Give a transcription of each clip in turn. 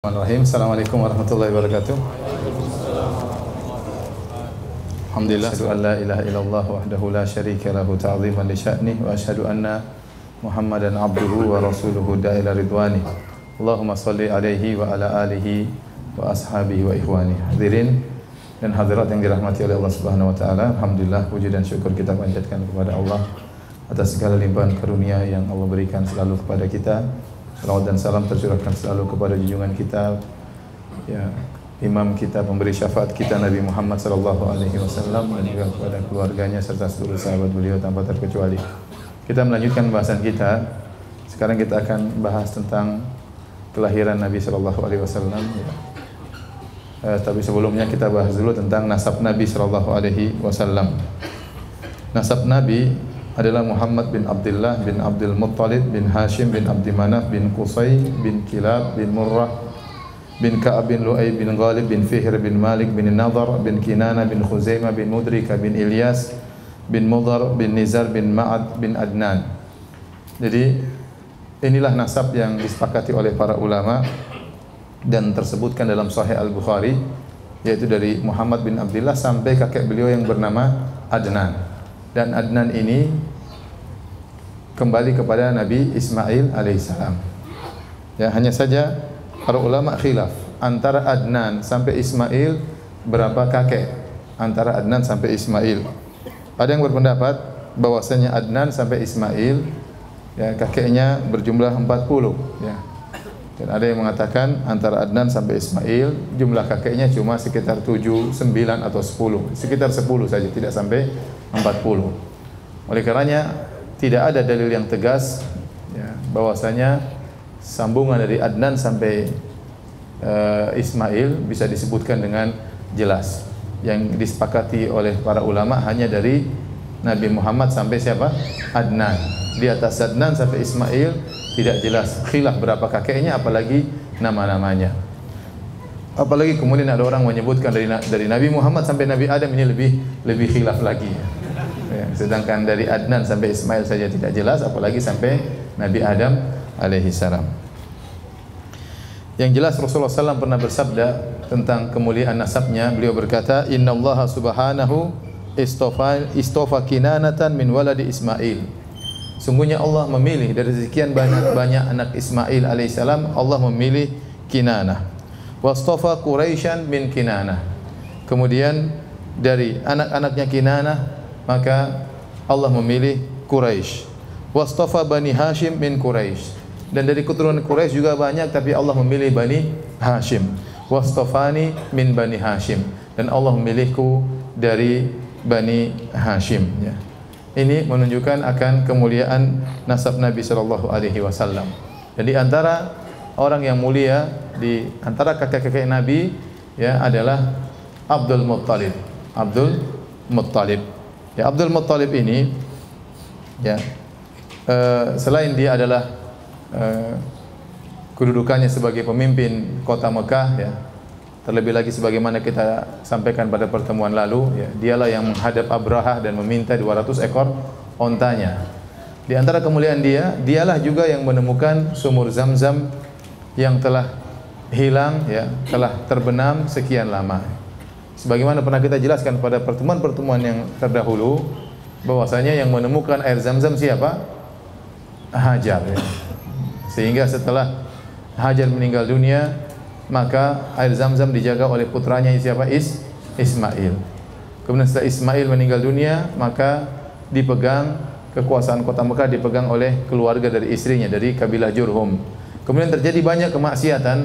Bismillahirrahmanirrahim. Assalamualaikum warahmatullahi wabarakatuh. Alhamdulillah, asyhadu an la ilaha illallah wahdahu la syarika lahu ta'ziman li sya'nih wa asyhadu anna Muhammadan abduhu wa rasuluhu da'ila ridwani. Allahumma shalli alaihi wa ala alihi wa ashabihi wa ikhwani. Hadirin dan hadirat yang dirahmati oleh Allah Subhanahu wa taala, alhamdulillah puji dan syukur kita panjatkan kepada Allah atas segala limpahan karunia yang Allah berikan selalu kepada kita. Salawat dan salam tercurahkan selalu kepada junjungan kita, ya, imam kita, pemberi syafaat kita, Nabi Muhammad sallallahu alaihi wasallam, dan juga kepada keluarganya serta seluruh sahabat beliau tanpa terkecuali. Kita melanjutkan bahasan kita. Sekarang kita akan bahas tentang kelahiran Nabi sallallahu alaihi wasallam. Tapi sebelumnya kita bahas dulu tentang nasab Nabi sallallahu alaihi wasallam. Nasab Nabi adalah Muhammad bin Abdullah bin Abdul Muttalib bin Hashim bin Abdi Manaf bin Qusay bin Kilab bin Murrah bin Ka'ab bin Lu'ay bin Ghalib bin Fihr bin Malik bin Nadhar bin Kinana bin Khuzaimah bin Mudrika bin Ilyas bin Mudhar bin Nizar bin Ma'ad bin Adnan. Jadi inilah nasab yang disepakati oleh para ulama dan tersebutkan dalam Sahih Al-Bukhari, yaitu dari Muhammad bin Abdullah sampai kakek beliau yang bernama Adnan. Dan Adnan ini kembali kepada Nabi Ismail alaihissalam. Ya, hanya saja para ulama khilaf antara Adnan sampai Ismail berapa kakek, antara Adnan sampai Ismail. Ada yang berpendapat bahwasanya Adnan sampai Ismail, ya, kakeknya berjumlah 40, ya. Dan ada yang mengatakan antara Adnan sampai Ismail jumlah kakeknya cuma sekitar 7, 9 atau 10, sekitar 10 saja, tidak sampai 40. Oleh karenanya tidak ada dalil yang tegas, ya, bahwasanya sambungan dari Adnan sampai Ismail bisa disebutkan dengan jelas. Yang disepakati oleh para ulama hanya dari Nabi Muhammad sampai siapa? Adnan. Di atas Adnan sampai Ismail tidak jelas, khilaf berapa kakeknya, apalagi nama-namanya. Apalagi kemudian ada orang menyebutkan dari Nabi Muhammad sampai Nabi Adam, ini lebih khilaf lagi. Ya, sedangkan dari Adnan sampai Ismail saja tidak jelas, apalagi sampai Nabi Adam alaihi salam. Yang jelas Rasulullah SAW pernah bersabda tentang kemuliaan nasabnya. Beliau berkata, Inna Allah subhanahu istofa kinanatan min waladi Ismail. Sungguhnya Allah memilih dari sekian banyak anak Ismail alaihissalam, Allah memilih Kinanah. Wastofa Quraisyan min Kinanah. Kemudian dari anak-anaknya Kinanah, maka Allah memilih Quraisy. Wastofa Bani Hashim min Quraisy. Dan dari keturunan Quraisy juga banyak, tapi Allah memilih Bani Hashim. Wastofani min Bani Hashim. Dan Allah memilihku dari Bani Hashim, ya. Ini menunjukkan akan kemuliaan nasab Nabi sallallahu alaihi wasallam. Jadi antara orang yang mulia di antara kakek-kakek Nabi, ya, adalah Abdul Muttalib. Abdul Muttalib. Ya, Abdul Muttalib ini, ya, selain dia adalah kedudukannya sebagai pemimpin kota Mekah, ya, terlebih lagi sebagaimana kita sampaikan pada pertemuan lalu, ya, dialah yang menghadap Abrahah dan meminta 200 ekor ontanya. Di antara kemuliaan dialah juga yang menemukan sumur Zam-Zam yang telah hilang, ya, telah terbenam sekian lama. Sebagaimana pernah kita jelaskan pada pertemuan-pertemuan yang terdahulu, bahwasanya yang menemukan air Zam-Zam siapa? Hajar, ya. Sehingga setelah Hajar meninggal dunia, maka air Zam-Zam dijaga oleh putranya siapa? Ismail. Kemudian setelah Ismail meninggal dunia, maka dipegang kekuasaan kota Mekah dipegang oleh keluarga dari istrinya, dari kabilah Jurhum. Kemudian terjadi banyak kemaksiatan,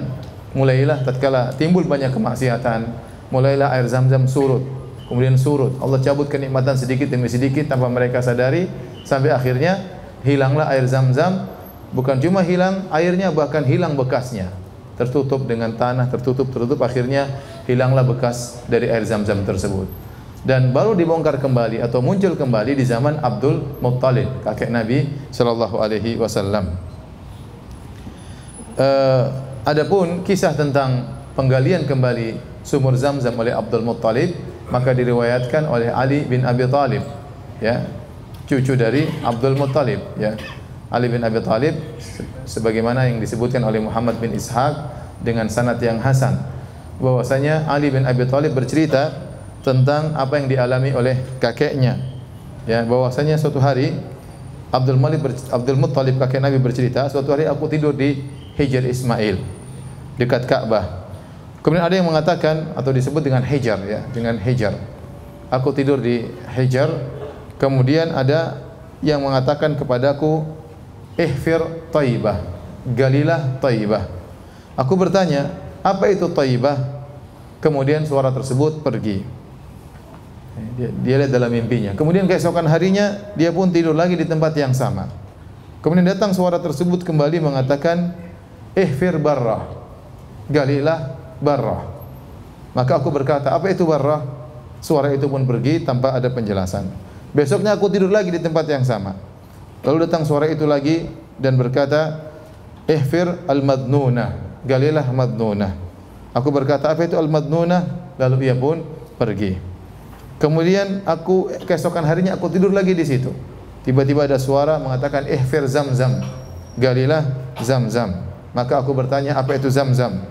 mulailah tatkala timbul banyak kemaksiatan, mulailah air Zam-Zam surut. Kemudian surut, Allah cabut kenikmatan sedikit demi sedikit tanpa mereka sadari, sampai akhirnya hilanglah air Zam-Zam. Bukan cuma hilang airnya, bahkan hilang bekasnya. Tertutup dengan tanah, tertutup, akhirnya hilanglah bekas dari air Zam-Zam tersebut. Dan baru dibongkar kembali atau muncul kembali di zaman Abdul Muttalib, kakek Nabi sallallahu alaihi wasallam. Adapun kisah tentang penggalian kembali sumur Zam-Zam oleh Abdul Muttalib, maka diriwayatkan oleh Ali bin Abi Thalib, ya, cucu dari Abdul Muttalib, ya. Ali bin Abi Thalib sebagaimana yang disebutkan oleh Muhammad bin Ishaq dengan sanad yang hasan bahwasanya Ali bin Abi Thalib bercerita tentang apa yang dialami oleh kakeknya. Ya, bahwasanya suatu hari Abdul Muttalib kakek Nabi bercerita, suatu hari aku tidur di Hijr Ismail dekat Ka'bah. Kemudian ada yang mengatakan atau disebut dengan Hijr, ya, dengan Hijr. Aku tidur di Hijr. Kemudian ada yang mengatakan kepadaku, ihfir Taibah, galilah Taibah. Aku bertanya, apa itu Taibah? Kemudian suara tersebut pergi. Dia lihat dalam mimpinya. Kemudian keesokan harinya dia pun tidur lagi di tempat yang sama. Kemudian datang suara tersebut kembali mengatakan, ihfir Barrah, galilah Barrah. Maka aku berkata, apa itu Barrah? Suara itu pun pergi tanpa ada penjelasan. Besoknya aku tidur lagi di tempat yang sama. Lalu datang suara itu lagi dan berkata, ihfir al-madnunah, galilah madnunah. Aku berkata, apa itu al-madnunah? Lalu ia pun pergi. Kemudian keesokan harinya aku tidur lagi di situ. Tiba-tiba ada suara mengatakan, ihfir Zamzam, galilah Zamzam. Maka aku bertanya, apa itu Zamzam?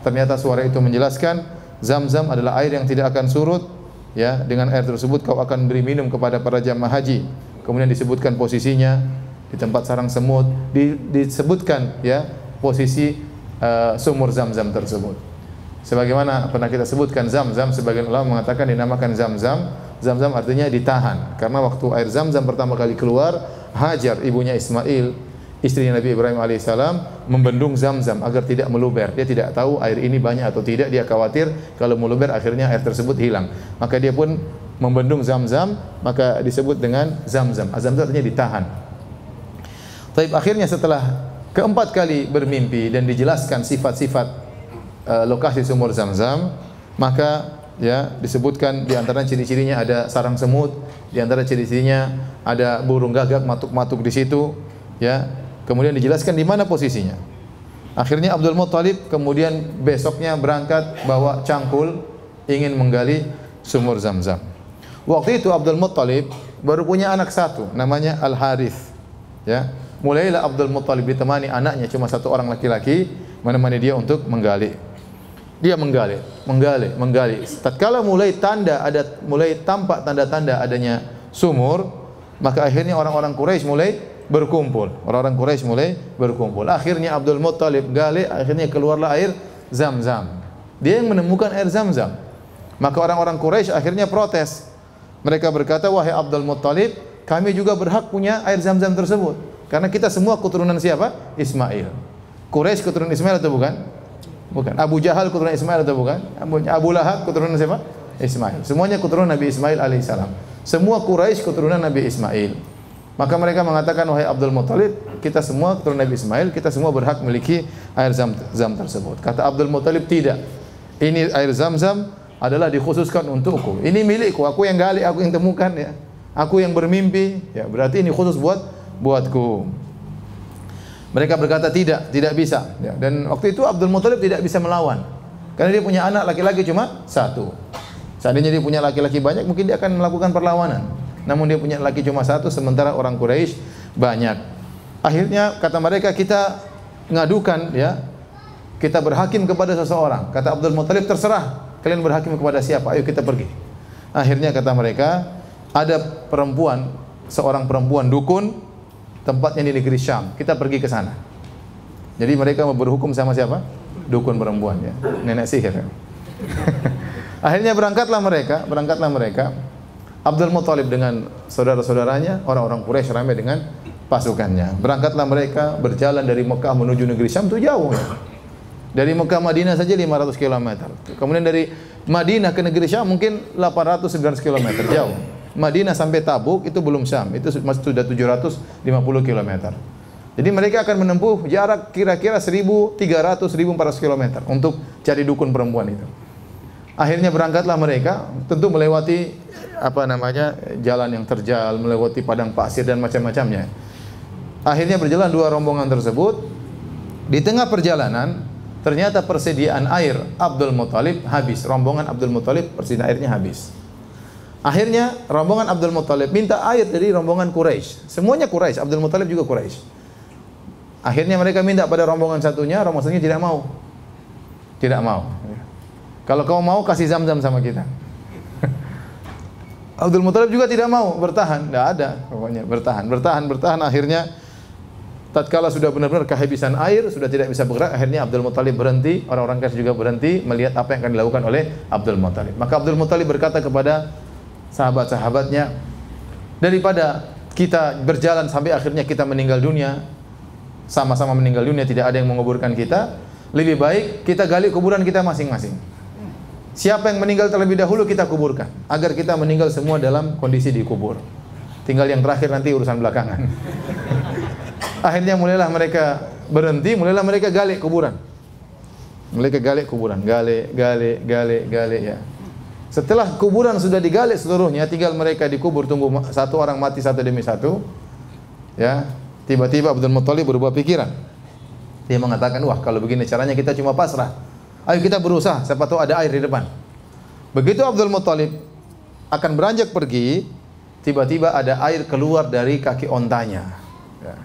Ternyata suara itu menjelaskan, Zamzam adalah air yang tidak akan surut. Ya, dengan air tersebut kau akan beri minum kepada para jamaah haji. Kemudian disebutkan posisinya di tempat sarang semut, disebutkan ya posisi sumur Zamzam tersebut. Sebagaimana pernah kita sebutkan Zamzam, sebagian ulama mengatakan dinamakan Zamzam. Zamzam artinya ditahan, karena waktu air Zamzam pertama kali keluar, Hajar ibunya Ismail, istrinya Nabi Ibrahim alaihissalam, membendung Zamzam agar tidak meluber. Dia tidak tahu air ini banyak atau tidak, dia khawatir kalau meluber akhirnya air tersebut hilang. Maka dia pun membendung Zamzam, maka disebut dengan Zamzam. Zamzam artinya ditahan. Tapi akhirnya setelah keempat kali bermimpi dan dijelaskan sifat-sifat lokasi sumur Zamzam, maka ya disebutkan di antara ciri-cirinya ada sarang semut, di antara ciri-cirinya ada burung gagak matuk-matuk di situ, ya. Kemudian dijelaskan di mana posisinya. Akhirnya Abdul Muttalib kemudian besoknya berangkat bawa cangkul ingin menggali sumur Zamzam. Waktu itu Abdul Muttalib baru punya anak satu, namanya Al Harith. Ya, mulailah Abdul Muttalib ditemani anaknya cuma satu orang laki-laki, menemani dia untuk menggali. Dia menggali. Tatkala mulai tampak tanda-tanda adanya sumur, maka akhirnya orang-orang Quraisy mulai berkumpul. Akhirnya Abdul Muttalib gali, akhirnya keluarlah air Zamzam. Dia yang menemukan air Zamzam. Maka orang-orang Quraisy akhirnya protes. Mereka berkata, wahai Abdul Muttalib, kami juga berhak punya air Zamzam tersebut. Karena kita semua keturunan siapa? Ismail. Quraisy keturunan Ismail atau bukan? Bukan. Abu Jahal keturunan Ismail atau bukan? Abu Lahab keturunan siapa? Ismail. Semuanya keturunan Nabi Ismail alaihissalam. Semua Quraisy keturunan Nabi Ismail. Maka mereka mengatakan, wahai Abdul Muttalib, kita semua keturunan Nabi Ismail, kita semua berhak memiliki air Zamzam tersebut. Kata Abdul Muttalib, tidak. Ini air Zamzam adalah dikhususkan untukku. Ini milikku, aku yang gali, aku yang temukan ya. Aku yang bermimpi, ya berarti ini khusus buatku. Mereka berkata tidak bisa. Ya. Dan waktu itu Abdul Muttalib tidak bisa melawan, karena dia punya anak laki-laki cuma satu. Seandainya dia punya laki-laki banyak, mungkin dia akan melakukan perlawanan. Namun dia punya laki cuma satu, sementara orang Quraisy banyak. Akhirnya kata mereka, kita ngadukan, ya, kita berhakim kepada seseorang. Kata Abdul Muttalib, terserah kalian berhakim kepada siapa, ayo kita pergi. Akhirnya kata mereka, ada perempuan, seorang perempuan dukun, tempatnya di negeri Syam, kita pergi ke sana. Jadi mereka mau berhukum sama siapa? Dukun perempuan, ya, nenek sihir. Akhirnya berangkatlah mereka. Abdul Muttalib dengan saudara-saudaranya, orang-orang Quraisy ramai dengan pasukannya. Berangkatlah mereka, berjalan dari Mekah menuju negeri Syam, itu jauh. Ya. Dari Mekah Madinah saja 500 km. Kemudian dari Madinah ke negeri Syam mungkin 800-900 km, jauh. Madinah sampai Tabuk itu belum Syam, itu sudah 750 km. Jadi mereka akan menempuh jarak kira-kira 1.300-1.400 km untuk cari dukun perempuan itu. Akhirnya berangkatlah mereka, tentu melewati jalan yang terjal, melewati padang pasir dan macam-macamnya. Akhirnya berjalan dua rombongan tersebut. Di tengah perjalanan ternyata persediaan air Abdul Muttalib habis. Rombongan Abdul Muttalib persediaan airnya habis. Akhirnya rombongan Abdul Muttalib minta air dari rombongan Quraisy. Semuanya Quraisy, Abdul Muttalib juga Quraisy. Akhirnya mereka minta pada rombongan satunya tidak mau. Tidak mau. Kalau kau mau kasih Zam-Zam sama kita. Abdul Muthalib juga tidak mau, bertahan, tidak ada, pokoknya bertahan. Akhirnya tatkala sudah benar-benar kehabisan air, sudah tidak bisa bergerak, akhirnya Abdul Muthalib berhenti, orang-orang Quraisy juga berhenti melihat apa yang akan dilakukan oleh Abdul Muthalib. Maka Abdul Muthalib berkata kepada sahabat-sahabatnya, daripada kita berjalan sampai akhirnya kita meninggal dunia, sama-sama meninggal dunia, tidak ada yang menguburkan kita, lebih baik kita gali kuburan kita masing-masing. Siapa yang meninggal terlebih dahulu kita kuburkan, agar kita meninggal semua dalam kondisi dikubur. Tinggal yang terakhir nanti urusan belakangan. Akhirnya mulailah mereka berhenti, mulailah mereka gali kuburan. Mereka gali kuburan, gali ya. Setelah kuburan sudah digali seluruhnya, tinggal mereka dikubur, tunggu satu orang mati satu demi satu. Ya, tiba-tiba Abdul Muthalib berubah pikiran. Dia mengatakan, wah kalau begini caranya kita cuma pasrah. Ayo kita berusaha, siapa tahu ada air di depan. Begitu Abdul Muthalib akan beranjak pergi, tiba-tiba ada air keluar dari kaki ontanya. Ya.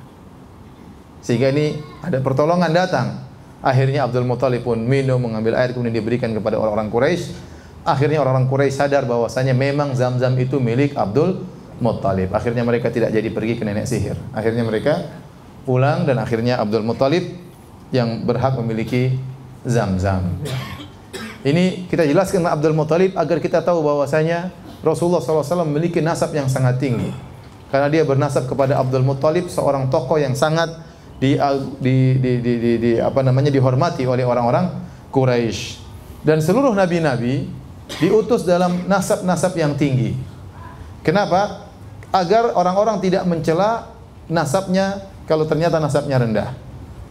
Sehingga ini ada pertolongan datang. Akhirnya Abdul Muthalib pun minum, mengambil air, kemudian diberikan kepada orang-orang Quraisy. Akhirnya orang-orang Quraisy sadar bahwasanya memang Zam-Zam itu milik Abdul Muthalib. Akhirnya mereka tidak jadi pergi ke nenek sihir. Akhirnya mereka pulang dan akhirnya Abdul Muthalib yang berhak memiliki Zam-Zam. Ini kita jelaskan tentang Abdul Muthalib agar kita tahu bahwasanya Rasulullah SAW memiliki nasab yang sangat tinggi. Karena dia bernasab kepada Abdul Muthalib, seorang tokoh yang sangat dihormati oleh orang-orang Quraisy. Dan seluruh nabi-nabi diutus dalam nasab-nasab yang tinggi. Kenapa? Agar orang-orang tidak mencela nasabnya kalau ternyata nasabnya rendah.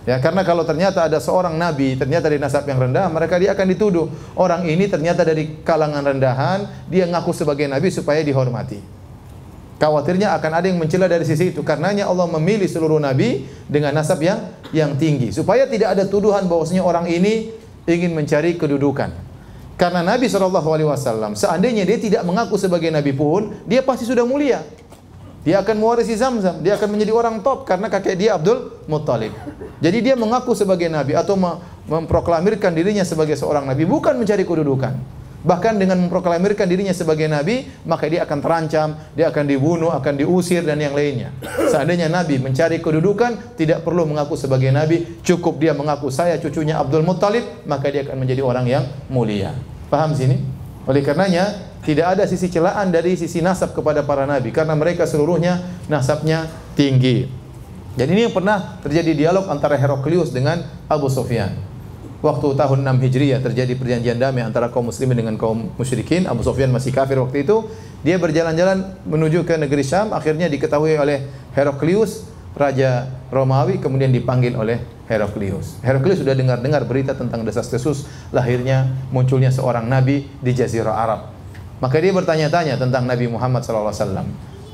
Ya, karena kalau ternyata ada seorang nabi ternyata dari nasab yang rendah, dia akan dituduh orang ini ternyata dari kalangan rendahan, dia ngaku sebagai nabi supaya dihormati. Khawatirnya akan ada yang mencela dari sisi itu. Karenanya Allah memilih seluruh nabi dengan nasab yang tinggi supaya tidak ada tuduhan bahwasanya orang ini ingin mencari kedudukan. Karena Nabi SAW seandainya dia tidak mengaku sebagai nabi pun, dia pasti sudah mulia. Dia akan mewarisi Zam-Zam, dia akan menjadi orang top karena kakek dia Abdul Muthalib. Jadi dia mengaku sebagai nabi atau memproklamirkan dirinya sebagai seorang nabi bukan mencari kedudukan. Bahkan dengan memproklamirkan dirinya sebagai nabi, maka dia akan terancam, dia akan dibunuh, akan diusir dan yang lainnya. Seandainya nabi mencari kedudukan, tidak perlu mengaku sebagai nabi, cukup dia mengaku saya cucunya Abdul Muthalib, maka dia akan menjadi orang yang mulia. Paham sini? Oleh karenanya tidak ada sisi celaan dari sisi nasab kepada para nabi karena mereka seluruhnya nasabnya tinggi. Dan ini yang pernah terjadi dialog antara Heraklius dengan Abu Sufyan. Waktu tahun 6 Hijriah terjadi perjanjian damai antara kaum muslimin dengan kaum musyrikin. Abu Sufyan masih kafir waktu itu. Dia berjalan-jalan menuju ke negeri Syam, akhirnya diketahui oleh Heraklius, raja Romawi, kemudian dipanggil oleh Heraklius. Heraklius sudah dengar-dengar berita tentang desas-desus lahirnya munculnya seorang nabi di Jazirah Arab. Maka dia bertanya-tanya tentang Nabi Muhammad SAW.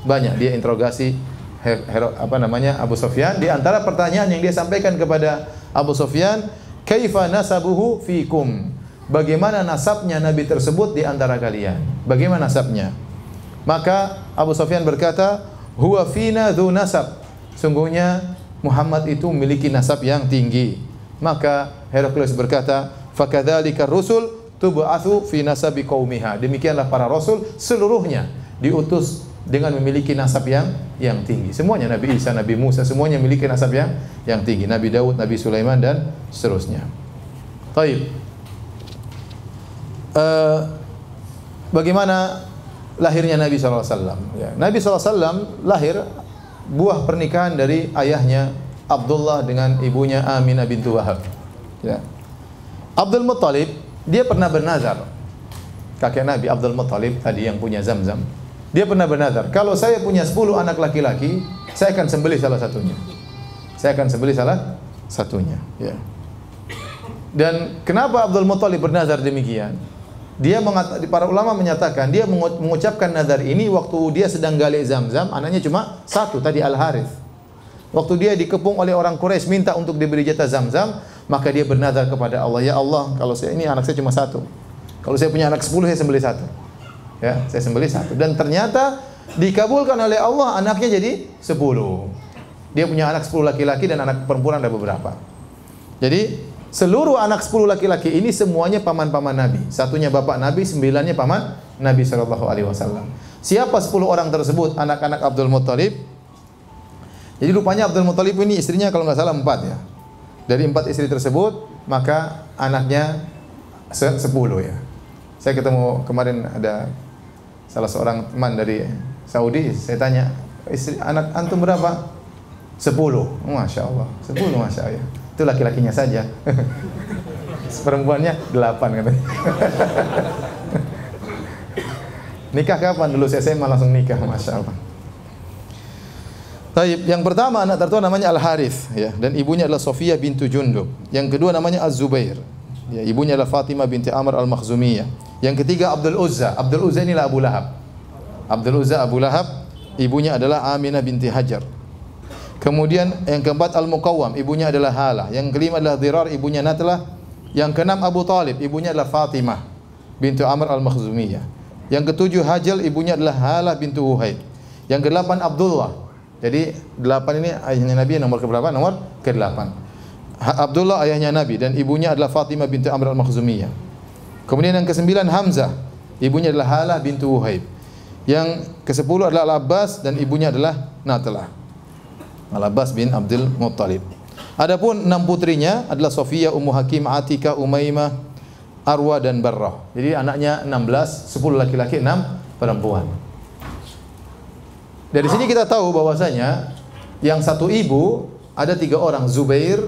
Banyak dia interogasi Abu Sufyan. Di antara pertanyaan yang dia sampaikan kepada Abu Sufyan, kaifa nasabuhu fikum? Bagaimana nasabnya nabi tersebut di antara kalian? Bagaimana nasabnya? Maka Abu Sufyan berkata, huwa fina dzu nasab. Sungguhnya Muhammad itu memiliki nasab yang tinggi. Maka Heraklius berkata, fakadzalika rusul tub'atsu fi nasabi qaumiha. Demikianlah para rasul seluruhnya diutus dengan memiliki nasab yang tinggi. Semuanya Nabi Isa, Nabi Musa semuanya memiliki nasab yang tinggi. Nabi Daud, Nabi Sulaiman dan seterusnya. Baik. Bagaimana lahirnya Nabi SAW? Ya, Nabi SAW lahir buah pernikahan dari ayahnya Abdullah dengan ibunya Aminah bintu Wahab. Ya. Abdul Muthalib dia pernah bernazar. Kakek Nabi Abdul Muthalib tadi yang punya Zam-Zam. Dia pernah bernazar, kalau saya punya 10 anak laki-laki, saya akan sembelih salah satunya. Saya akan sembelih salah satunya. Ya. Dan kenapa Abdul Muthalib bernazar demikian? Para ulama menyatakan dia mengucapkan nazar ini waktu dia sedang gali Zam-Zam, anaknya cuma satu tadi Al-Harith. Waktu dia dikepung oleh orang Quraisy minta untuk diberi jatah Zam-Zam, maka dia bernazar kepada Allah, ya Allah, kalau saya ini anak saya cuma satu. Kalau saya punya anak 10, saya sembelih satu. Ya, saya sembelih satu. Dan ternyata dikabulkan oleh Allah, anaknya jadi 10. Dia punya anak 10 laki-laki dan anak perempuan ada beberapa. Jadi Seluruh anak 10 laki-laki ini semuanya paman-paman Nabi. Satunya bapak Nabi, 9-nya paman Nabi sallallahu alaihi wasallam. Siapa 10 orang tersebut? Anak-anak Abdul Muttalib. Jadi rupanya Abdul Muttalib ini istrinya kalau nggak salah 4 ya. Dari 4 istri tersebut, maka anaknya 10 ya. Saya ketemu kemarin ada salah seorang teman dari Saudi, saya tanya, istri anak antum berapa? 10. Masya Allah, 10 Masya Allah. Itu laki-lakinya saja. Perempuannya 8 katanya. Nikah kapan? Dulu saya SMA langsung nikah, Masya Allah. Taib, yang pertama anak tertua namanya Al-Harith ya, dan ibunya adalah Sofiyah bintu Jundub. Yang kedua namanya Az-Zubair. Ya, ibunya adalah Fatimah binti Amr Al-Makhzumiyah. Yang ketiga Abdul Uzza. Abdul Uzza inilah Abu Lahab. Abdul Uzza Abu Lahab, ibunya adalah Aminah binti Hajar. Kemudian yang keempat Al-Muqawwam, ibunya adalah Halah. Yang kelima adalah Dirar, ibunya Natlah. Yang keenam Abu Talib, ibunya adalah Fatimah bintu Amr Al-Makhzumiyah. Yang ketujuh Hajal, ibunya adalah Halah bintu Huhaib. Yang kedelapan Abdullah. Jadi 8 ini ayahnya Nabi, nomor keberapa? Nomor ke-8. Abdullah ayahnya Nabi dan ibunya adalah Fatimah bintu Amr Al-Makhzumiyah. Kemudian yang ke-9 Hamzah, ibunya adalah Halah bintu Huhaib. Yang ke-10 adalah Al-Abbas dan ibunya adalah Natlah. Al-Abbas bin Abdul Muttalib. Adapun 6 putrinya adalah Sofiyah, Ummu Hakim, Atika, Umaymah, Arwa dan Barrah. Jadi anaknya 16, 10 laki-laki, 6 perempuan. Dari sini kita tahu bahwasanya yang satu ibu ada 3 orang, Zubair,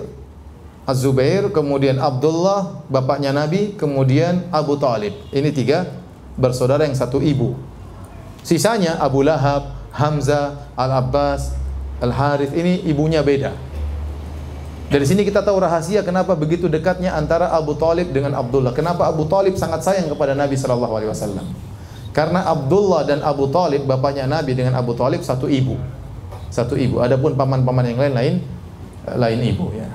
Az-Zubair, kemudian Abdullah, bapaknya Nabi, kemudian Abu Talib. Ini 3 bersaudara yang satu ibu. Sisanya Abu Lahab, Hamzah, Al-Abbas, Al-Harith, ini ibunya beda. Dari sini kita tahu rahasia kenapa begitu dekatnya antara Abu Talib dengan Abdullah. Kenapa Abu Talib sangat sayang kepada Nabi sallallahu alaihi wasallam. Karena Abdullah dan Abu Talib, bapaknya Nabi dengan Abu Talib satu ibu. Satu ibu. Adapun paman-paman yang lain ibu ya.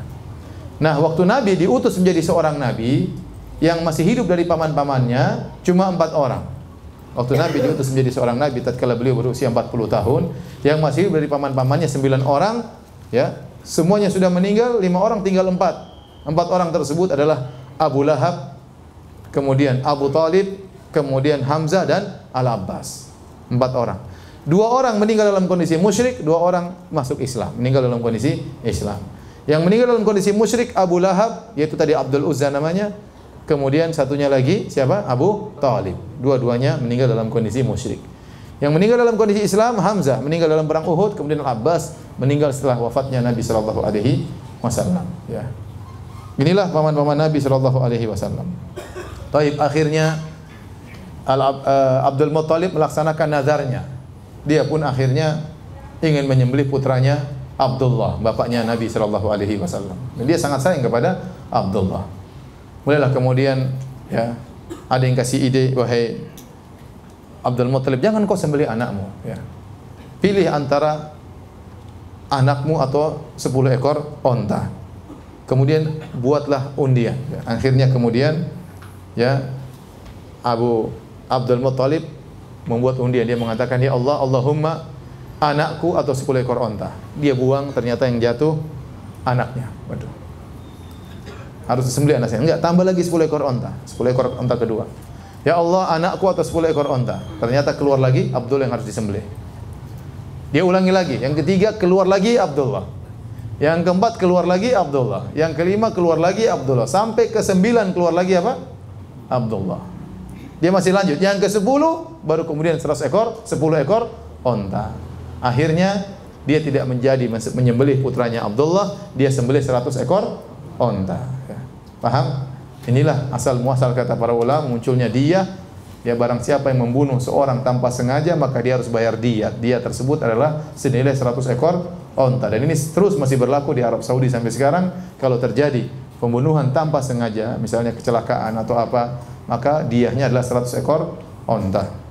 Nah, waktu Nabi diutus menjadi seorang nabi, yang masih hidup dari paman-pamannya cuma 4 orang. Waktu Nabi diutus menjadi seorang nabi tatkala beliau berusia 40 tahun, yang masih hidup dari paman-pamannya 9 orang ya. Semuanya sudah meninggal, 5 orang tinggal 4. 4 orang tersebut adalah Abu Lahab, kemudian Abu Talib, kemudian Hamzah dan Al-Abbas. 4 orang. 2 orang meninggal dalam kondisi musyrik, 2 orang masuk Islam, meninggal dalam kondisi Islam. Yang meninggal dalam kondisi musyrik Abu Lahab, yaitu tadi Abdul Uzza namanya. Kemudian satunya lagi siapa? Abu Talib. Dua-duanya meninggal dalam kondisi musyrik. Yang meninggal dalam kondisi Islam Hamzah, meninggal dalam perang Uhud, kemudian Al-Abbas meninggal setelah wafatnya Nabi sallallahu alaihi wasallam, ya. Inilah paman-paman Nabi sallallahu alaihi wasallam. Taib, akhirnya Abdul Muttalib melaksanakan nazarnya. Dia pun akhirnya ingin menyembelih putranya Abdullah, bapaknya Nabi sallallahu alaihi wasallam. Dan dia sangat sayang kepada Abdullah. Mulailah kemudian ya, ada yang kasih ide, wahai Abdul Muttalib, jangan kau sembelih anakmu ya. Pilih antara anakmu atau 10 ekor onta. Kemudian buatlah undian. Ya. Akhirnya kemudian ya Abdul Muttalib membuat undian. Dia mengatakan, ya Allah, Allahumma anakku atau 10 ekor onta. Dia buang, ternyata yang jatuh anaknya. Waduh. Harus disembelih anaknya. Enggak, tambah lagi 10 ekor onta. 10 ekor onta kedua. Ya Allah, anakku atau 10 ekor onta. Ternyata keluar lagi Abdullah yang harus disembelih. Dia ulangi lagi. Yang ketiga keluar lagi Abdullah. Yang keempat keluar lagi Abdullah. Yang kelima keluar lagi Abdullah. Sampai ke-9 keluar lagi apa? Abdullah. Dia masih lanjut. Yang ke-10 baru kemudian 100 ekor, 10 ekor onta. Akhirnya dia tidak menjadi menyembelih putranya Abdullah, dia sembelih 100 ekor onta. Ya. Paham? Inilah asal muasal kata para ulama munculnya diyah. Ya, barang siapa yang membunuh seorang tanpa sengaja maka dia harus bayar diyah. Diyah tersebut adalah senilai 100 ekor onta. Dan ini terus masih berlaku di Arab Saudi sampai sekarang. Kalau terjadi pembunuhan tanpa sengaja, misalnya kecelakaan atau apa, maka diyahnya adalah 100 ekor onta.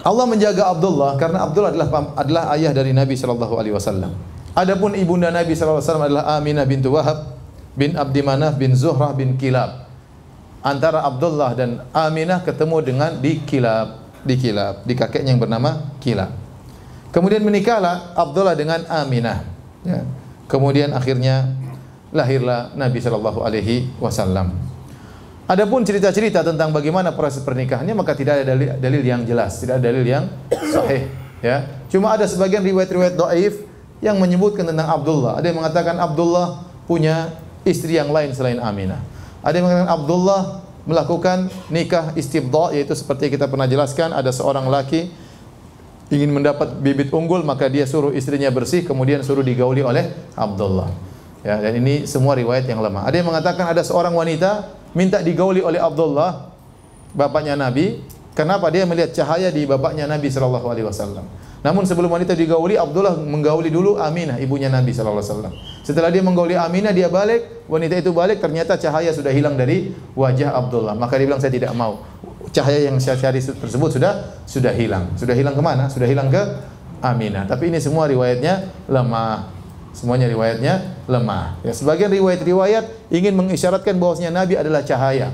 Allah menjaga Abdullah karena Abdullah adalah ayah dari Nabi sallallahu alaihi wasallam. Adapun ibunda Nabi sallallahu alaihi wasallam adalah Aminah bintu Wahab bin Abdi Manaf bin Zuhrah bin Kilab. Antara Abdullah dan Aminah ketemu dengan di Kilab, di kakeknya yang bernama Kilab. Kemudian menikahlah Abdullah dengan Aminah. Ya. Kemudian akhirnya lahirlah Nabi sallallahu alaihi wasallam. Adapun cerita-cerita tentang bagaimana proses pernikahannya maka tidak ada dalil yang jelas, tidak ada dalil yang sahih, ya. Cuma ada sebagian riwayat-riwayat dhaif yang menyebutkan tentang Abdullah. Ada yang mengatakan Abdullah punya istri yang lain selain Aminah. Ada yang mengatakan Abdullah melakukan nikah istibdha, yaitu seperti kita pernah jelaskan, ada seorang laki ingin mendapat bibit unggul maka dia suruh istrinya bersih kemudian suruh digauli oleh Abdullah. Ya, dan ini semua riwayat yang lemah. Ada yang mengatakan ada seorang wanita minta digauli oleh Abdullah, bapaknya Nabi. Kenapa? Dia melihat cahaya di bapaknya Nabi sallallahu alaihi wasallam. Namun sebelum wanita digauli, Abdullah menggauli dulu Aminah, ibunya Nabi sallallahu alaihi wasallam. Setelah dia menggauli Aminah, dia balik, wanita itu balik, ternyata cahaya sudah hilang dari wajah Abdullah. Maka dia bilang, saya tidak mau. Cahaya yang saya cari tersebut sudah hilang. Sudah hilang kemana? Sudah hilang ke Aminah. Tapi ini semua riwayatnya lemah. Semuanya riwayatnya lemah. Ya, sebagian riwayat-riwayat ingin mengisyaratkan bahwasanya Nabi adalah cahaya.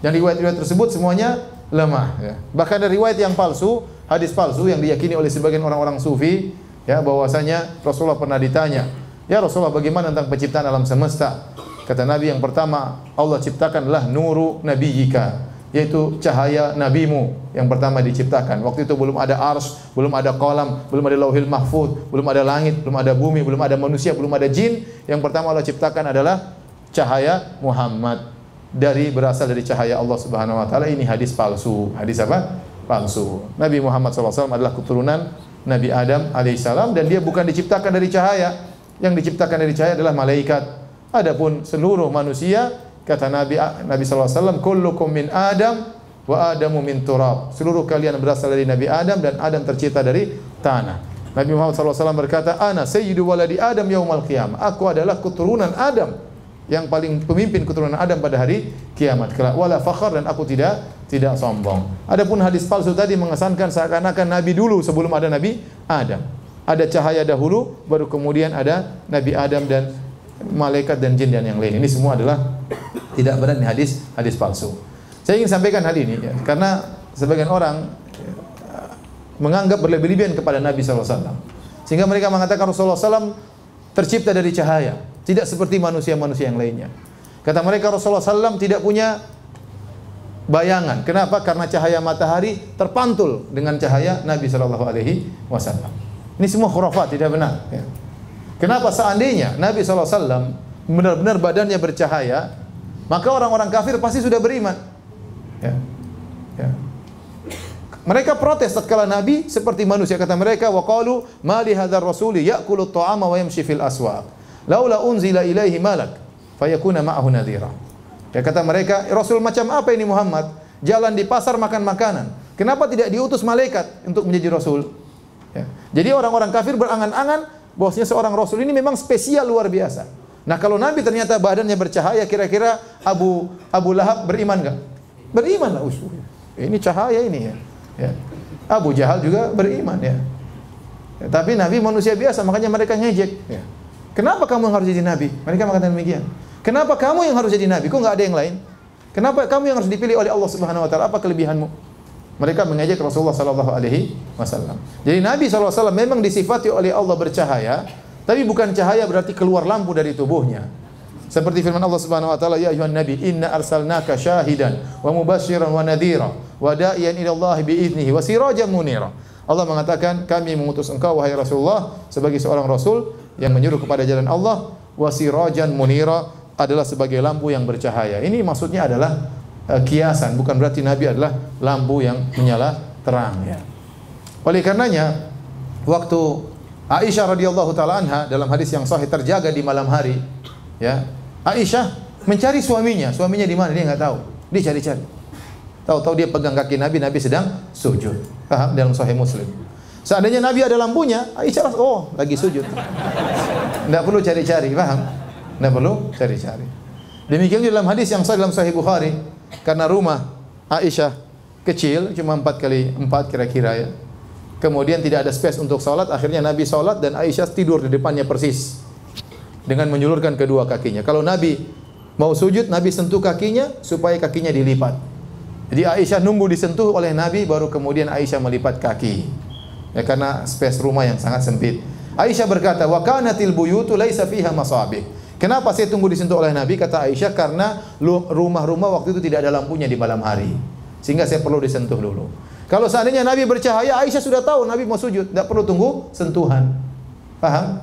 Dan riwayat-riwayat tersebut semuanya lemah. Ya. Bahkan ada riwayat yang palsu, hadis palsu yang diyakini oleh sebagian orang-orang sufi, ya, bahwasanya Rasulullah pernah ditanya, ya Rasulullah, bagaimana tentang penciptaan alam semesta? Kata Nabi, yang pertama Allah ciptakanlah nuru nabiyyika, yaitu cahaya nabimu yang pertama diciptakan. Waktu itu belum ada arsy, belum ada qalam, belum ada lauhil mahfuz, belum ada langit, belum ada bumi, belum ada manusia, belum ada jin. Yang pertama Allah ciptakan adalah cahaya Muhammad, berasal dari cahaya Allah Subhanahu wa taala. Ini hadis palsu. Hadis apa? Palsu. Nabi Muhammad SAW adalah keturunan Nabi Adam alaihissalam dan dia bukan diciptakan dari cahaya. Yang diciptakan dari cahaya adalah malaikat. Adapun seluruh manusia, kata Nabi SAW, kullukum min Adam wa Adamu min turab. Seluruh kalian berasal dari Nabi Adam dan Adam tercipta dari tanah. Nabi Muhammad SAW berkata, ana sayyidu waladi Adam yaumal qiyamah. Aku adalah keturunan Adam, yang paling pemimpin keturunan Adam pada hari kiamat kelak. Wala fakhar, dan aku tidak sombong. Adapun hadis palsu tadi mengesankan seakan-akan Nabi dulu sebelum ada Nabi Adam. Ada cahaya dahulu, baru kemudian ada Nabi Adam dan malaikat dan jin dan yang lain. Ini semua adalah tidak benar, ini hadis palsu. Saya ingin sampaikan hal ini ya, karena sebagian orang menganggap berlebih-lebihan kepada Nabi SAW, sehingga mereka mengatakan Rasulullah SAW tercipta dari cahaya, tidak seperti manusia-manusia yang lainnya. Kata mereka Rasulullah SAW tidak punya bayangan. Kenapa? Karena cahaya matahari terpantul dengan cahaya Nabi SAW. Ini semua khurafat, tidak benar ya. Kenapa? Seandainya Nabi SAW benar-benar badannya bercahaya, maka orang-orang kafir pasti sudah beriman. Ya. Ya. Mereka protes tatkala Nabi seperti manusia. Kata mereka, wa qalu ma li hadzal rasuli ya'kulu at-ta'ama wa yamshi fil aswaq. Laula unzila ilaihi malak fayakuna ma'ahu nadhira. Ya, kata mereka, Rasul macam apa ini Muhammad? Jalan di pasar makan makanan. Kenapa tidak diutus malaikat untuk menjadi Rasul? Ya. Jadi orang-orang kafir berangan-angan bahwasanya seorang Rasul ini memang spesial luar biasa. Nah, kalau Nabi ternyata badannya bercahaya, kira-kira Abu Lahab beriman enggak? Beriman lah. Ini cahaya ini ya. Ya. Abu Jahal juga beriman ya. Ya. Tapi Nabi manusia biasa, makanya mereka ngejek. Ya. Kenapa kamu yang harus jadi Nabi? Mereka mengatakan demikian. Kenapa kamu yang harus jadi Nabi? Kok nggak ada yang lain? Kenapa kamu yang harus dipilih oleh Allah Subhanahu Wa Taala? Apa kelebihanmu? Mereka mengejek Rasulullah Sallallahu Alaihi Wasallam. Jadi Nabi Sallallahu Alaihi Wasallam memang disifati oleh Allah bercahaya, tapi bukan cahaya berarti keluar lampu dari tubuhnya. Seperti firman Allah Subhanahu Wa Taala, ya ayuhan Nabi, inna arsalnaka syahidan wa mubasyiran wa nadhira wa da'iyan ila Allah bi'idnihi wa sirajan munira. Allah mengatakan, kami mengutus engkau wahai Rasulullah sebagai seorang rasul yang menyuruh kepada jalan Allah, wa sirajan munira, adalah sebagai lampu yang bercahaya. Ini maksudnya adalah kiasan, bukan berarti Nabi adalah lampu yang menyala terang ya. Oleh karenanya waktu Aisyah radhiyallahu taala anha dalam hadis yang sahih terjaga di malam hari ya, Aisyah mencari suaminya di mana dia enggak tahu. Dia cari-cari. Tahu-tahu dia pegang kaki Nabi, Nabi sedang sujud. Paham? Dalam sahih Muslim. Seandainya Nabi ada lampunya, Aisyah lagi sujud. Enggak perlu cari-cari, paham? Enggak perlu cari-cari. Demikian juga dalam hadis yang sahih dalam Sahih Bukhari, karena rumah Aisyah kecil, cuma 4x4 kira-kira ya. Kemudian tidak ada space untuk salat, akhirnya Nabi salat dan Aisyah tidur di depannya persis dengan menjulurkan kedua kakinya. Kalau Nabi mau sujud, Nabi sentuh kakinya supaya kakinya dilipat. Jadi Aisyah nunggu disentuh oleh Nabi, baru kemudian Aisyah melipat kaki. Ya, karena space rumah yang sangat sempit. Aisyah berkata, wa kanatil buyutu laisa fiha masabih. Kenapa saya tunggu disentuh oleh Nabi? Kata Aisyah, karena rumah-rumah waktu itu tidak ada lampunya di malam hari, sehingga saya perlu disentuh dulu. Kalau seandainya Nabi bercahaya, Aisyah sudah tahu Nabi mau sujud, tidak perlu tunggu sentuhan. Paham?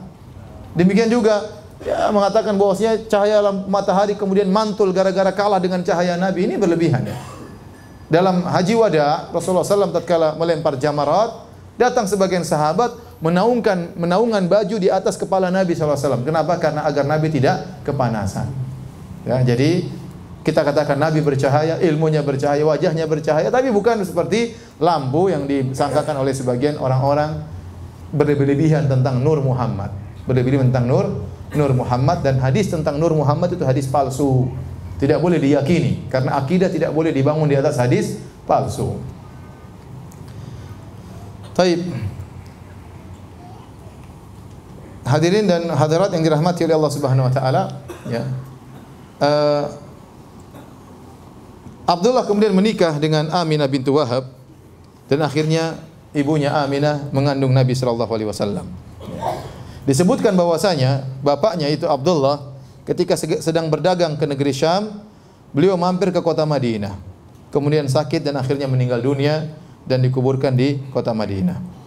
Demikian juga ya, mengatakan bahwasanya cahaya matahari kemudian mantul gara-gara kalah dengan cahaya Nabi, ini berlebihan ya. Dalam haji wada, Rasulullah SAW tatkala melempar jamarat, datang sebagian sahabat menaungan baju di atas kepala Nabi SAW. Kenapa? Karena agar Nabi tidak kepanasan. Ya, jadi kita katakan Nabi bercahaya, ilmunya bercahaya, wajahnya bercahaya, tapi bukan seperti lampu yang disangkakan oleh sebagian orang-orang berlebihan tentang Nur Muhammad. Berlebihan tentang Nur Muhammad, dan hadis tentang Nur Muhammad itu hadis palsu. Tidak boleh diyakini karena akidah tidak boleh dibangun di atas hadis palsu. Taib. Hadirin dan hadirat yang dirahmati oleh Allah Subhanahu wa taala, ya. Abdullah kemudian menikah dengan Aminah bintu Wahab, dan akhirnya ibunya Aminah mengandung Nabi sallallahu alaihi wasallam. Disebutkan bahwasanya bapaknya itu Abdullah ketika sedang berdagang ke negeri Syam, beliau mampir ke kota Madinah. Kemudian sakit dan akhirnya meninggal dunia dan dikuburkan di kota Madinah.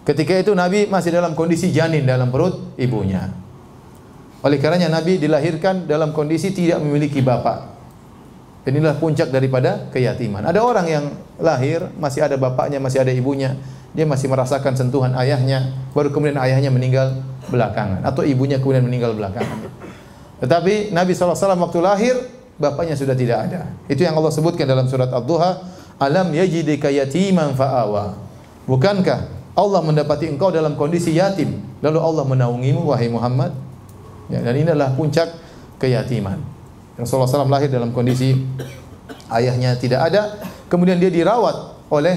Ketika itu Nabi masih dalam kondisi janin dalam perut ibunya. Oleh karenanya Nabi dilahirkan dalam kondisi tidak memiliki bapak. Inilah puncak daripada keyatiman. Ada orang yang lahir masih ada bapaknya, masih ada ibunya, dia masih merasakan sentuhan ayahnya, baru kemudian ayahnya meninggal belakangan atau ibunya kemudian meninggal belakangan. Tetapi Nabi SAW waktu lahir bapaknya sudah tidak ada. Itu yang Allah sebutkan dalam surat Ad-Duha, alam yajidika yatiman fa'awa. Bukankah Allah mendapati engkau dalam kondisi yatim, lalu Allah menaungimu wahai Muhammad? Ya, dan ini adalah puncak keyatiman. Rasulullah SAW lahir dalam kondisi ayahnya tidak ada, kemudian dia dirawat oleh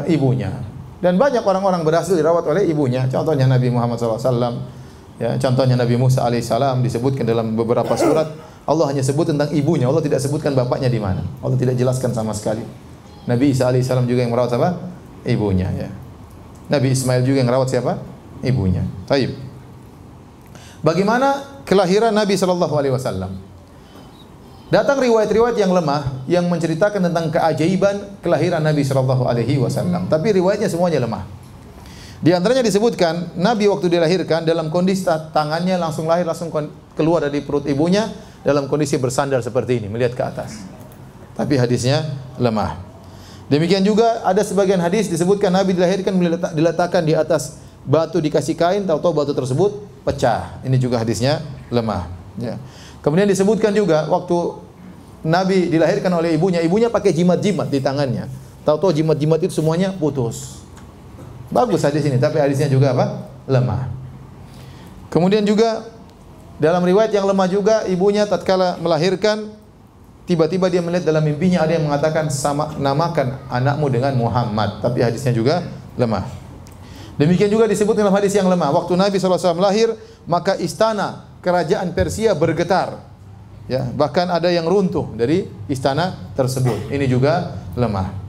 ibunya. Dan banyak orang-orang berhasil dirawat oleh ibunya. Contohnya Nabi Muhammad SAW, ya, contohnya Nabi Musa alaihissalam disebutkan dalam beberapa surat. Allah hanya sebut tentang ibunya, Allah tidak sebutkan bapaknya di mana. Allah tidak jelaskan sama sekali. Nabi Isa alaihissalam juga yang merawat siapa? Ibunya. Ya. Nabi Ismail juga yang merawat siapa? Ibunya. Taib. Bagaimana kelahiran Nabi sallallahu alaihi wasallam? Datang riwayat-riwayat yang lemah yang menceritakan tentang keajaiban kelahiran Nabi sallallahu alaihi wasallam. Tapi riwayatnya semuanya lemah. Di antaranya disebutkan Nabi waktu dilahirkan dalam kondisi tangannya langsung lahir, langsung keluar dari perut ibunya dalam kondisi bersandar seperti ini, melihat ke atas. Tapi hadisnya lemah. Demikian juga ada sebagian hadis disebutkan Nabi dilahirkan diletakkan di atas batu, dikasih kain, tahu-tahu batu tersebut pecah. Ini juga hadisnya lemah. Ya. Kemudian disebutkan juga waktu Nabi dilahirkan oleh ibunya, ibunya pakai jimat-jimat di tangannya. Tahu-tahu jimat-jimat itu semuanya putus. Bagus hadis ini, tapi hadisnya juga apa? Lemah. Kemudian juga dalam riwayat yang lemah juga, ibunya tatkala melahirkan, tiba-tiba dia melihat dalam mimpinya ada yang mengatakan namakan anakmu dengan Muhammad, tapi hadisnya juga lemah. Demikian juga disebut dalam hadis yang lemah, waktu Nabi SAW lahir, maka istana kerajaan Persia bergetar. Ya, bahkan ada yang runtuh dari istana tersebut. Ini juga lemah.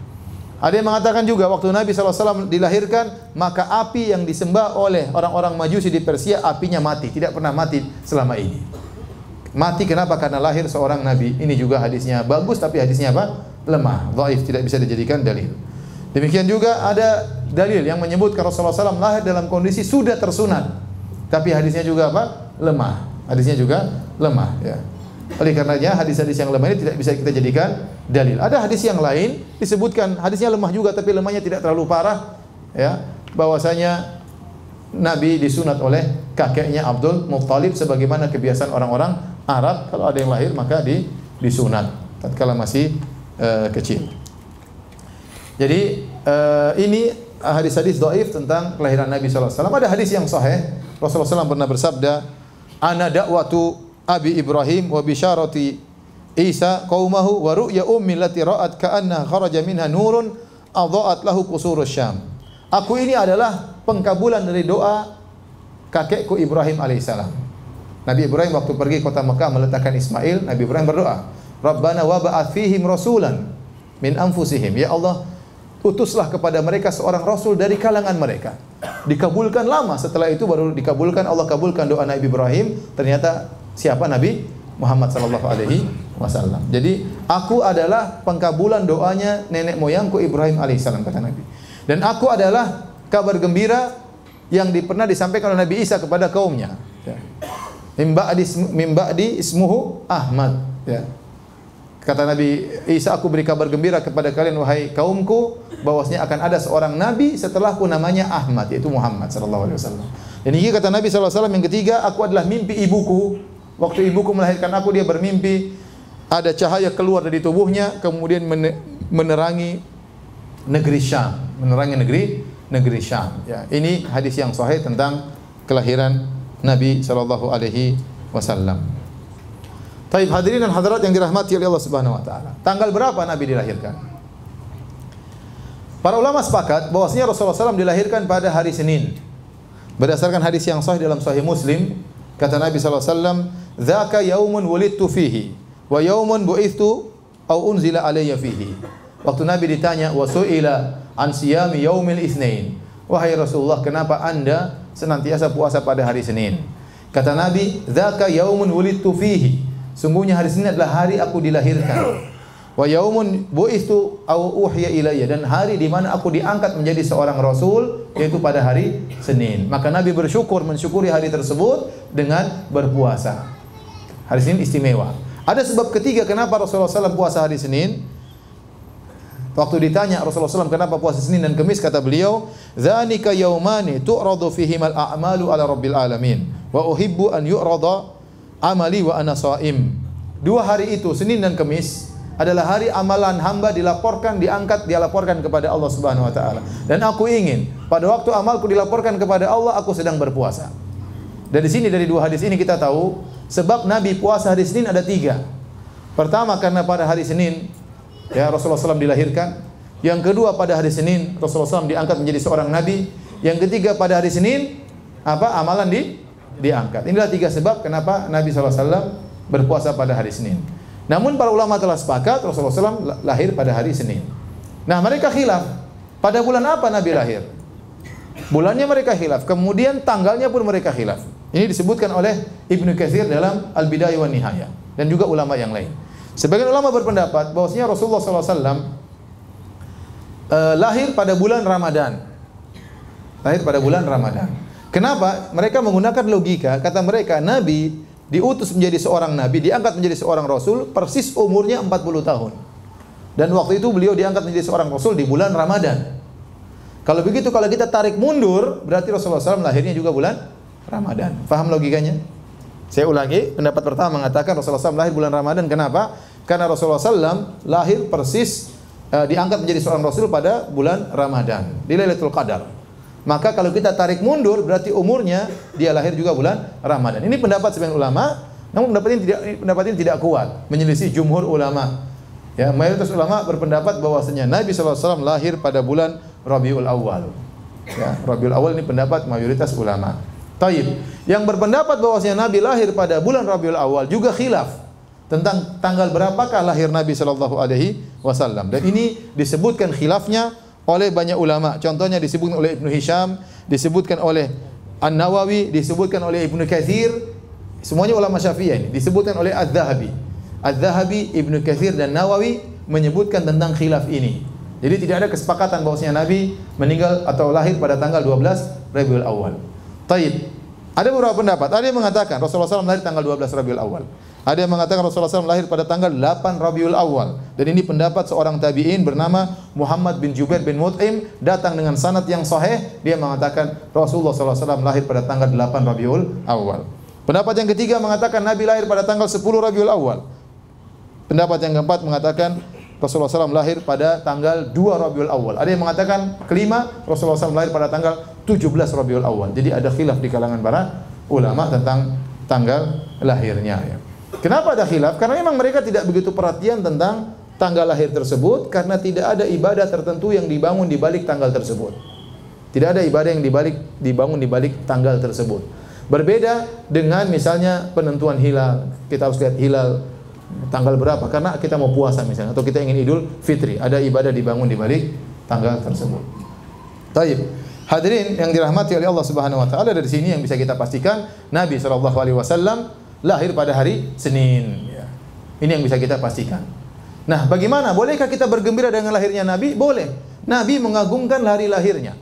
Ada yang mengatakan juga waktu Nabi SAW dilahirkan, maka api yang disembah oleh orang-orang Majusi di Persia, apinya mati, tidak pernah mati selama ini. Mati kenapa? Karena lahir seorang Nabi. Ini juga hadisnya bagus, tapi hadisnya apa? Lemah, dhaif, tidak bisa dijadikan dalil. Demikian juga ada dalil yang menyebutkan Rasulullah SAW lahir dalam kondisi sudah tersunat, tapi hadisnya juga apa? Lemah. Hadisnya juga lemah. Ya. Oleh karenanya hadis-hadis yang lemah ini tidak bisa kita jadikan dalil. Ada hadis yang lain disebutkan hadisnya lemah juga, tapi lemahnya tidak terlalu parah. Ya, bahwasanya Nabi disunat oleh kakeknya Abdul Muttalib sebagaimana kebiasaan orang-orang Arab, kalau ada yang lahir maka disunat tatkala masih kecil. Jadi ini hadis-hadis dhaif tentang kelahiran Nabi sallallahu alaihi wasallam. Ada hadis yang sahih. Rasulullah SAW pernah bersabda, "Ana da'watu Abi Ibrahim wa bisyarati Isa qaumahu wa ru'ya ummi allati ra'at ka'annaha kharaja minha nurun adha'at lahu qusurus Syam." Aku ini adalah pengkabulan dari doa kakekku Ibrahim alaihissalam. Nabi Ibrahim waktu pergi kota Mekah meletakkan Ismail, Nabi Ibrahim berdoa, "Rabbana wa ba'ath fihim rasulan min anfusihim." Ya Allah, utuslah kepada mereka seorang rasul dari kalangan mereka. dikabulkan lama. Setelah itu baru dikabulkan, Allah kabulkan doa Nabi Ibrahim. Ternyata siapa? Nabi Muhammad sallallahu alaihi wasallam. Jadi aku adalah pengkabulan doanya nenek moyangku Ibrahim alaihissalam, kata Nabi. Dan aku adalah kabar gembira yang pernah disampaikan oleh Nabi Isa kepada kaumnya. Ya. Mim ba'di ismuhu Ahmad. Ya. Kata Nabi Isa, aku beri kabar gembira kepada kalian wahai kaumku bahwasanya akan ada seorang nabi setelahku namanya Ahmad, yaitu Muhammad sallallahu alaihi wasallam. Dan ini kata Nabi sallallahu alaihi wasallam yang ketiga, aku adalah mimpi ibuku. Waktu ibuku melahirkan aku, dia bermimpi ada cahaya keluar dari tubuhnya, kemudian menerangi negeri Syam, menerangi negeri Syam. Ya, ini hadis yang sahih tentang kelahiran Nabi sallallahu alaihi wasallam. Baik, hadirin dan hadirat yang dirahmati oleh Allah Subhanahu wa taala. Tanggal berapa Nabi dilahirkan? Para ulama sepakat bahwasanya Rasulullah SAW dilahirkan pada hari Senin. Berdasarkan hadis yang sahih dalam Sahih Muslim, kata Nabi SAW, "Dzaka yaumun wulidtu fihi wa yaumun bu'ithu au unzila alayya fihi." Waktu Nabi ditanya, "Wa su'ila an siyami yaumil itsnain." Wahai Rasulullah, kenapa Anda senantiasa puasa pada hari Senin? Kata Nabi, "Dzaka yaumun wulidtu fihi." Sungguhnya hari Senin adalah hari aku dilahirkan. Wa yaumun bu'ithu au uhiya ilayya, dan hari di mana aku diangkat menjadi seorang rasul, yaitu pada hari Senin. Maka Nabi mensyukuri hari tersebut dengan berpuasa. Hari Senin istimewa. Ada sebab ketiga kenapa Rasulullah SAW puasa hari Senin. Waktu ditanya Rasulullah SAW kenapa puasa Senin dan Kamis, kata beliau, "Dzanika yaumani tu'radu fihimal a'malu ala rabbil alamin wa uhibbu an yu'rada amali wa ana shaim." Dua hari itu, Senin dan Kamis, adalah hari amalan hamba dilaporkan kepada Allah Subhanahu wa taala. Dan aku ingin pada waktu amalku dilaporkan kepada Allah, aku sedang berpuasa. Dan di sini dari dua hadis ini kita tahu sebab Nabi puasa hari Senin ada tiga. Pertama, karena pada hari Senin ya Rasulullah SAW dilahirkan. Yang kedua, pada hari Senin Rasulullah SAW diangkat menjadi seorang nabi. Yang ketiga, pada hari Senin amalan diangkat. Inilah tiga sebab kenapa Nabi SAW berpuasa pada hari Senin. Namun para ulama telah sepakat Rasulullah SAW lahir pada hari Senin. Nah, mereka khilaf, pada bulan apa Nabi lahir? Bulannya mereka khilaf, kemudian tanggalnya pun mereka khilaf. Ini disebutkan oleh Ibnu Katsir dalam Al-Bidayah wan Nihayah dan juga ulama yang lain. Sebagian ulama berpendapat bahwasanya Rasulullah SAW lahir pada bulan Ramadan. Lahir pada bulan Ramadan. Kenapa? Mereka menggunakan logika, kata mereka Nabi diutus menjadi seorang nabi, diangkat menjadi seorang rasul, persis umurnya 40 tahun. Dan waktu itu beliau diangkat menjadi seorang rasul di bulan Ramadan. Kalau begitu, kalau kita tarik mundur, berarti Rasulullah SAW lahirnya juga bulan Ramadan. Faham logikanya? Saya ulangi, pendapat pertama mengatakan Rasulullah SAW lahir bulan Ramadan. Kenapa? Karena Rasulullah SAW lahir persis diangkat menjadi seorang rasul pada bulan Ramadan, di Lailatul Qadar. Maka kalau kita tarik mundur, berarti umurnya dia lahir juga bulan Ramadan. Ini pendapat sebagian ulama, namun pendapat ini tidak kuat, menyelisih jumhur ulama. Ya, mayoritas ulama berpendapat bahwasanya Nabi SAW lahir pada bulan Rabiul Awal. Ya, Rabiul Awal ini pendapat mayoritas ulama. Taib. Yang berpendapat bahwasanya Nabi lahir pada bulan Rabiul Awal juga khilaf tentang tanggal berapakah lahir Nabi sallallahu alaihi wasallam. Dan ini disebutkan khilafnya oleh banyak ulama. Contohnya disebutkan oleh Ibnu Hisham, disebutkan oleh An-Nawawi, disebutkan oleh Ibnu Katsir. Semuanya ulama Syafi'iyah ini. Disebutkan oleh Az-Zahabi. Az-Zahabi, Ibnu Katsir dan Nawawi menyebutkan tentang khilaf ini. Jadi tidak ada kesepakatan bahwasanya Nabi meninggal atau lahir pada tanggal 12 Rabiul Awal. Taib. Ada beberapa pendapat. Ada yang mengatakan Rasulullah SAW lahir tanggal 12 Rabiul Awal. Ada yang mengatakan Rasulullah SAW lahir pada tanggal 8 Rabiul Awal. Dan ini pendapat seorang tabi'in bernama Muhammad bin Jubair bin Mut'im, datang dengan sanad yang sahih. Dia mengatakan Rasulullah SAW lahir pada tanggal 8 Rabiul Awal. Pendapat yang ketiga mengatakan Nabi lahir pada tanggal 10 Rabiul Awal. Pendapat yang keempat mengatakan Rasulullah SAW lahir pada tanggal 2 Rabiul Awal. Ada yang mengatakan kelima Rasulullah SAW lahir pada tanggal 17 Rabiul Awal. Jadi ada khilaf di kalangan para ulama tentang tanggal lahirnya. Ya. Kenapa ada khilaf? Karena memang mereka tidak begitu perhatian tentang tanggal lahir tersebut, karena tidak ada ibadah tertentu yang dibangun di balik tanggal tersebut. Tidak ada ibadah yang dibangun di balik tanggal tersebut. Berbeda dengan misalnya penentuan hilal. Kita harus lihat hilal tanggal berapa karena kita mau puasa misalnya, atau kita ingin Idul Fitri, ada ibadah dibangun di balik tanggal tersebut. Taib. Hadirin yang dirahmati oleh Allah Subhanahu wa taala, dari sini yang bisa kita pastikan Nabi sallallahu alaihi wasallam lahir pada hari Senin, ya. Ini yang bisa kita pastikan. Nah, bagaimana? Bolehkah kita bergembira dengan lahirnya Nabi? Boleh. Nabi mengagungkan hari lahirnya.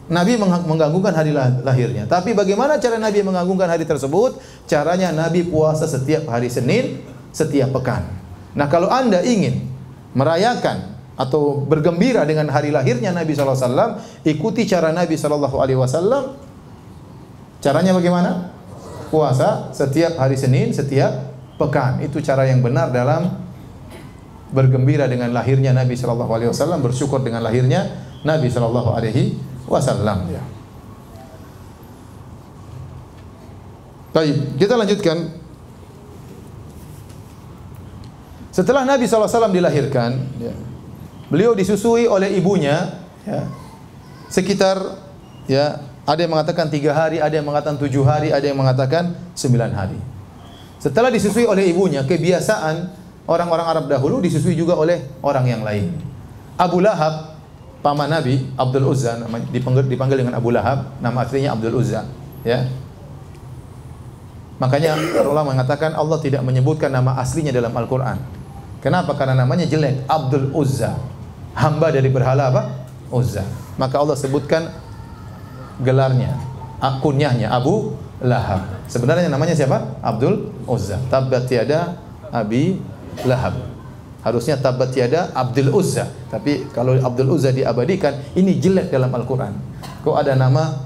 Nabi mengagungkan hari lahirnya. Tapi bagaimana cara Nabi mengagungkan hari tersebut? Caranya Nabi puasa setiap hari Senin, setiap pekan. Nah, kalau Anda ingin merayakan atau bergembira dengan hari lahirnya Nabi SAW, ikuti cara Nabi SAW. Caranya bagaimana? Puasa setiap hari Senin, setiap pekan. Itu cara yang benar dalam bergembira dengan lahirnya Nabi SAW, bersyukur dengan lahirnya Nabi SAW. Ya. Baik, kita lanjutkan. Setelah Nabi SAW dilahirkan, ya, beliau disusui oleh ibunya, ya, sekitar, ya, ada yang mengatakan 3 hari, ada yang mengatakan 7 hari, ada yang mengatakan 9 hari. Setelah disusui oleh ibunya, kebiasaan orang-orang Arab dahulu disusui juga oleh orang yang lain. Abu Lahab, paman Nabi, Abdul Uzza, dipanggil dengan Abu Lahab, nama aslinya Abdul Uzza, ya. Makanya ulama mengatakan Allah tidak menyebutkan nama aslinya dalam Al-Quran. Kenapa? Karena namanya jelek, Abdul Uzza, hamba dari berhala apa? Uzza. Maka Allah sebutkan gelarnya, kunyahnya Abu Lahab. Sebenarnya namanya siapa? Abdul Uzza. Tabbat yada Abi Lahab. Harusnya tabbat yada Abdul Uzza. Tapi kalau Abdul Uzza diabadikan, ini jelek dalam Al-Quran. Kok ada nama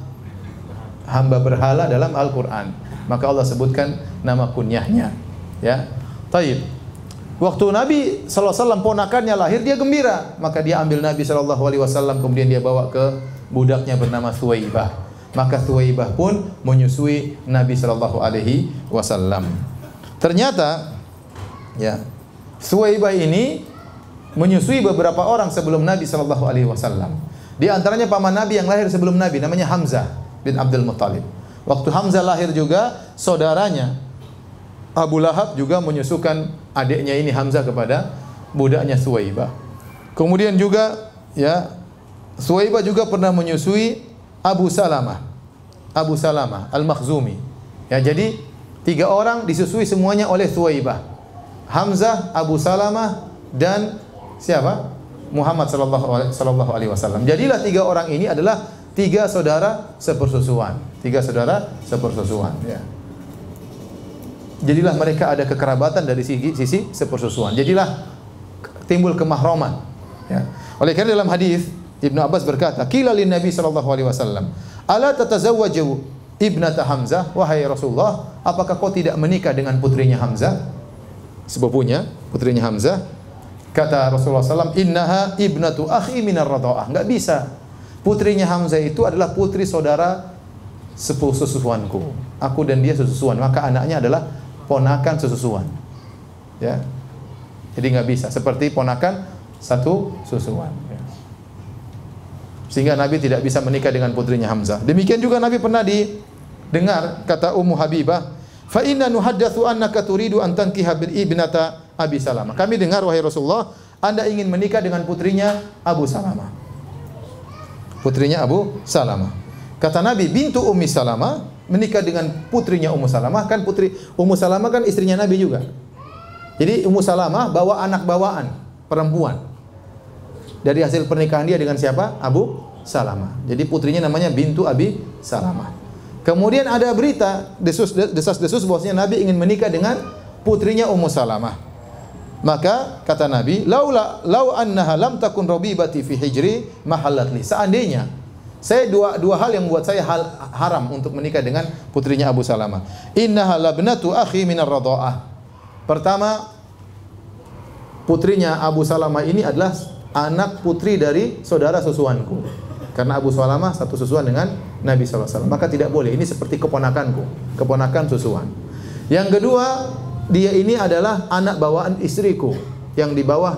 hamba berhala dalam Al-Quran? Maka Allah sebutkan nama kunyahnya, ya. Taib. Waktu Nabi SAW ponakannya lahir, dia gembira. Maka dia ambil Nabi SAW, kemudian dia bawa ke budaknya bernama Thuwaibah. Maka Thuwaibah pun menyusui Nabi SAW. Ternyata, ya, Thuwaibah ini menyusui beberapa orang sebelum Nabi SAW. Di antaranya paman Nabi yang lahir sebelum Nabi, namanya Hamzah bin Abdul Muttalib. Waktu Hamzah lahir juga, saudaranya Abu Lahab juga menyusukan adiknya ini Hamzah kepada budaknya Thuwaibah. Kemudian juga, ya, Thuwaibah juga pernah menyusui Abu Salamah Al-Makhzumi. Ya, jadi 3 orang disusui semuanya oleh Thuwaibah. Hamzah, Abu Salamah, dan siapa? Muhammad sallallahu alaihi wasallam. Jadilah 3 orang ini adalah 3 saudara sepersusuan. 3 saudara sepersusuan, ya. Jadilah mereka ada kekerabatan dari sisi sepersusuan. Jadilah timbul kemahroman, ya. Oleh karena dalam hadis Ibnu Abbas berkata, "Qila lin Nabi sallallahu alaihi wasallam, ala tatazawwaju ibnata Hamzah?" Wahai Rasulullah, apakah kau tidak menikah dengan putrinya Hamzah? Sepupunya, putrinya Hamzah. Kata Rasulullah SAW, "Innaha ibnatu akhi minar radha'ah." Enggak bisa. Putrinya Hamzah itu adalah putri saudara sepususuanku. Aku dan dia sesusuan, maka anaknya adalah ponakan sesusuan. Ya. Jadi enggak bisa seperti ponakan satu susuan, ya. Sehingga Nabi tidak bisa menikah dengan putrinya Hamzah. Demikian juga Nabi pernah didengar kata Ummu Habibah, "Fa inna nuhaddatsu annaka turidu an tankiha bil ibnata Abi Salamah." Kami dengar wahai Rasulullah, Anda ingin menikah dengan putrinya Abu Salamah. Putrinya Abu Salamah. Kata Nabi, bintu Ummi Salamah, menikah dengan putrinya Ummu Salamah. Kan putri Ummu Salamah kan istrinya Nabi juga. Jadi Ummu Salamah bawa anak bawaan perempuan. Dari hasil pernikahan dia dengan siapa? Abu Salamah. Jadi putrinya namanya bintu Abi Salamah. Kemudian ada berita desas-desus bahwasanya Nabi ingin menikah dengan putrinya Ummu Salamah. Maka kata Nabi, lau annaha lam takun rabibati fi hijri mahallat li. Seandainya saya dua hal yang membuat saya haram untuk menikah dengan putrinya Abu Salamah. Innaha labnatu akhi minar radha'ah. Pertama, putrinya Abu Salamah ini adalah anak putri dari saudara susuanku. Karena Abu Salamah satu susuan dengan Nabi SAW. Maka tidak boleh, ini seperti keponakanku, keponakan susuan. Yang kedua, dia ini adalah anak bawaan istriku yang di bawah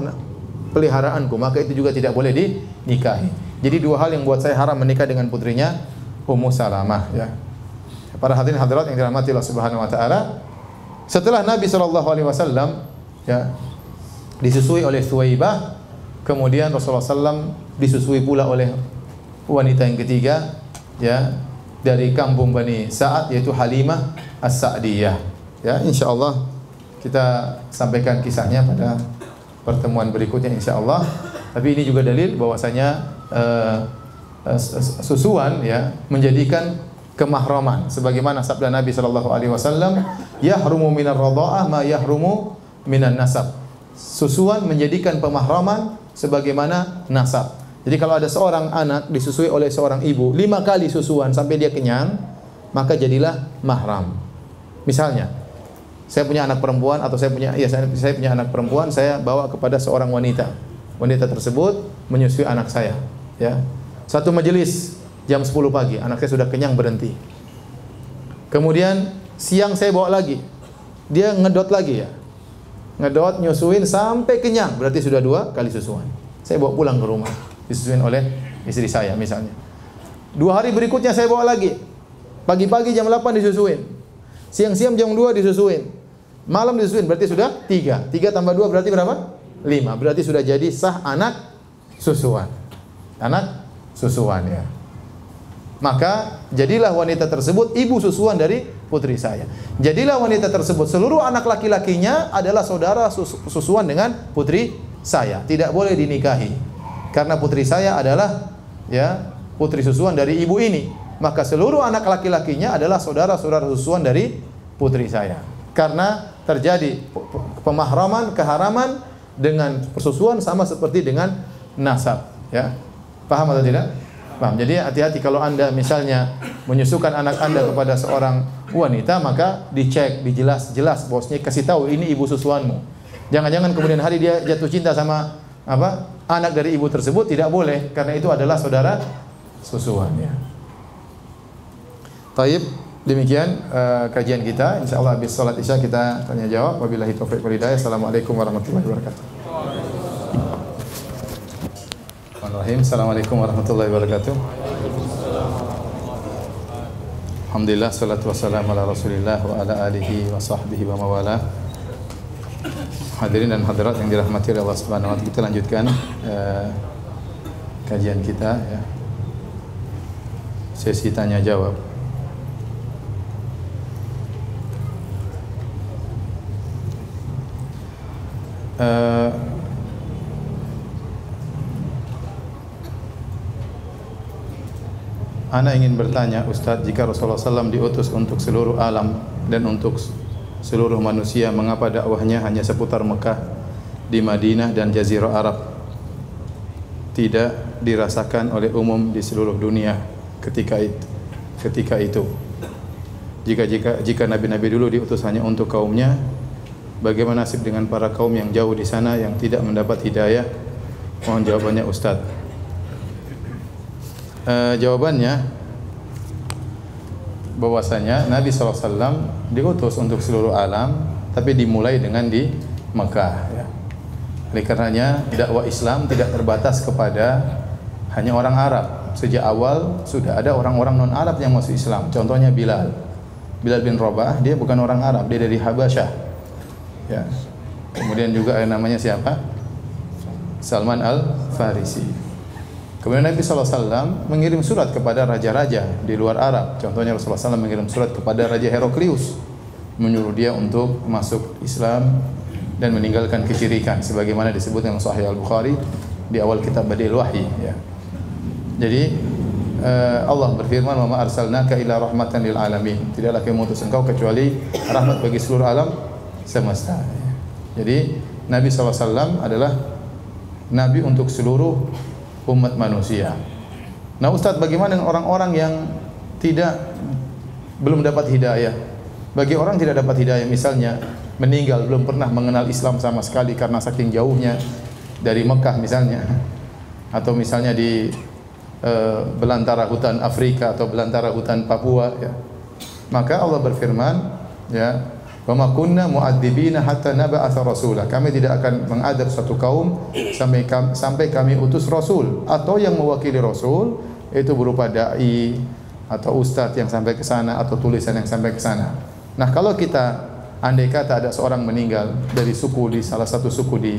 peliharaanku, maka itu juga tidak boleh dinikahi. Jadi 2 hal yang buat saya haram menikah dengan putrinya Ummu Salamah, ya. Para hadirin hadirat yang dirahmati Allah Subhanahu wa taala, setelah Nabi SAW, ya, disusui oleh Thuwaibah, kemudian Rasulullah SAW disusui pula oleh wanita yang ketiga ya dari kampung Bani Sa'ad yaitu Halimah As-Sa'diyah. Ya, insyaallah kita sampaikan kisahnya pada pertemuan berikutnya insyaallah. Tapi ini juga dalil bahwasanya susuan ya menjadikan kemahraman sebagaimana sabda Nabi sallallahu alaihi wasallam, yahrumu minar radha'ah ma yahrumu minan nasab. Susuan menjadikan pemahraman sebagaimana nasab. Jadi kalau ada seorang anak disusui oleh seorang ibu 5 kali susuan sampai dia kenyang, maka jadilah mahram. Misalnya, saya punya anak perempuan atau saya punya anak perempuan, saya bawa kepada seorang wanita. Wanita tersebut menyusui anak saya, ya. Satu majelis jam 10 pagi, anak saya sudah kenyang berhenti. Kemudian siang saya bawa lagi. Dia ngedot lagi ya. Ngedot nyusuin sampai kenyang, berarti sudah 2 kali susuan. Saya bawa pulang ke rumah, disusuin oleh istri saya misalnya. 2 hari berikutnya saya bawa lagi. Pagi-pagi jam 8 disusuin. Siang-siang jam 2 disusuin. Malam disusuin, berarti sudah 3. 3 tambah 2 berarti berapa? 5. Berarti sudah jadi sah anak susuan. Anak susuan ya. Maka jadilah wanita tersebut ibu susuan dari putri saya. Jadilah wanita tersebut seluruh anak laki-lakinya adalah saudara susuan dengan putri saya. Tidak boleh dinikahi. Karena putri saya adalah ya putri susuan dari ibu ini. Maka seluruh anak laki-lakinya adalah saudara-saudara susuan dari putri saya. Karena terjadi pemahraman, keharaman dengan persusuan sama seperti dengan nasab, ya. Paham atau tidak? Paham. Jadi hati-hati kalau Anda misalnya menyusukan anak Anda kepada seorang wanita, maka dicek, dijelas-jelas bosnya kasih tahu ini ibu susuanmu. Jangan-jangan kemudian hari dia jatuh cinta sama anak dari ibu tersebut, tidak boleh karena itu adalah saudara susuan, ya. Taib, demikian kajian kita. Insyaallah habis salat Isya kita tanya jawab. Wabillahi taufiq wal hidayah. Assalamualaikum warahmatullahi wabarakatuh. Assalamualaikum warahmatullahi wabarakatuh. Alhamdulillah, salatu wassalamu ala Rasulillah wa ala alihi wa sahbihi wa mawala. Hadirin dan hadirat yang dirahmati oleh Allah Subhanahu wa taala, kita lanjutkan kajian kita ya. Sesi tanya jawab. Ana ingin bertanya, Ustaz, jika Rasulullah SAW diutus untuk seluruh alam dan untuk seluruh manusia, mengapa dakwahnya hanya seputar Mekah, di Madinah dan Jazirah Arab, tidak dirasakan oleh umum di seluruh dunia ketika itu? Jika nabi-nabi dulu diutus hanya untuk kaumnya, bagaimana nasib dengan para kaum yang jauh di sana yang tidak mendapat hidayah? Mohon jawabannya, Ustaz. Jawabannya bahwasanya Nabi SAW diutus untuk seluruh alam, tapi dimulai dengan di Mekah ya. Oleh karenanya dakwah Islam tidak terbatas kepada hanya orang Arab. Sejak awal sudah ada orang-orang non-Arab yang masuk Islam. Contohnya Bilal bin Rabah, dia bukan orang Arab, dia dari Habasyah ya. Kemudian juga namanya siapa? Salman Al-Farisi. Kemudian Nabi SAW mengirim surat kepada raja-raja di luar Arab. Contohnya Rasulullah SAW mengirim surat kepada Raja Heraklius, menyuruh dia untuk masuk Islam dan meninggalkan kesyirikan, sebagaimana disebutkan dalam Sahih Al-Bukhari di awal kitab Badil Wahyi. Ya. Jadi Allah berfirman, "Wa ma arsalnaka illa rahmatan lil alamin." Tidaklah kami mengutus engkau kecuali rahmat bagi seluruh alam semesta. Jadi Nabi SAW adalah Nabi untuk seluruh umat manusia. Nah, Ustaz, bagaimana dengan orang-orang yang belum dapat hidayah? Bagi orang tidak dapat hidayah, misalnya meninggal belum pernah mengenal Islam sama sekali karena saking jauhnya dari Mekah misalnya, atau misalnya di belantara hutan Afrika atau belantara hutan Papua ya. Maka Allah berfirman ya, "Wa ma kunna mu'adzibina hatta nab'atsa rasulah." Kami tidak akan mengadab suatu kaum sampai kami utus rasul, atau yang mewakili rasul itu berupa dai atau ustadz yang sampai ke sana atau tulisan yang sampai ke sana. Nah, kalau kita andai kata ada seorang meninggal dari suku, di salah satu suku di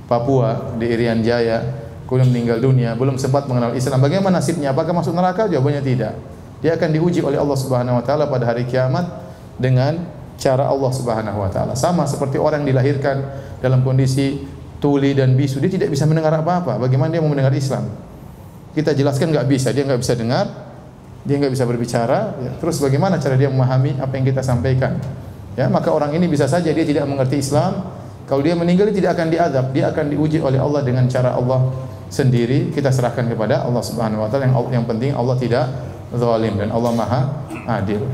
Papua, di Irian Jaya, kemudian meninggal dunia, belum sempat mengenal Islam, bagaimana nasibnya? Apakah masuk neraka? Jawabannya tidak. Dia akan diuji oleh Allah Subhanahu wa taala pada hari kiamat dengan cara Allah Subhanahu wa taala. Sama seperti orang yang dilahirkan dalam kondisi tuli dan bisu, dia tidak bisa mendengar apa-apa. Bagaimana dia mau mendengar Islam? Kita jelaskan nggak bisa, dia nggak bisa dengar, dia nggak bisa berbicara. Ya. Terus bagaimana cara dia memahami apa yang kita sampaikan? Ya, maka orang ini bisa saja dia tidak mengerti Islam. Kalau dia meninggal dia tidak akan diazab, dia akan diuji oleh Allah dengan cara Allah sendiri. Kita serahkan kepada Allah Subhanahu wa taala. Yang penting Allah tidak zalim dan Allah Maha Adil.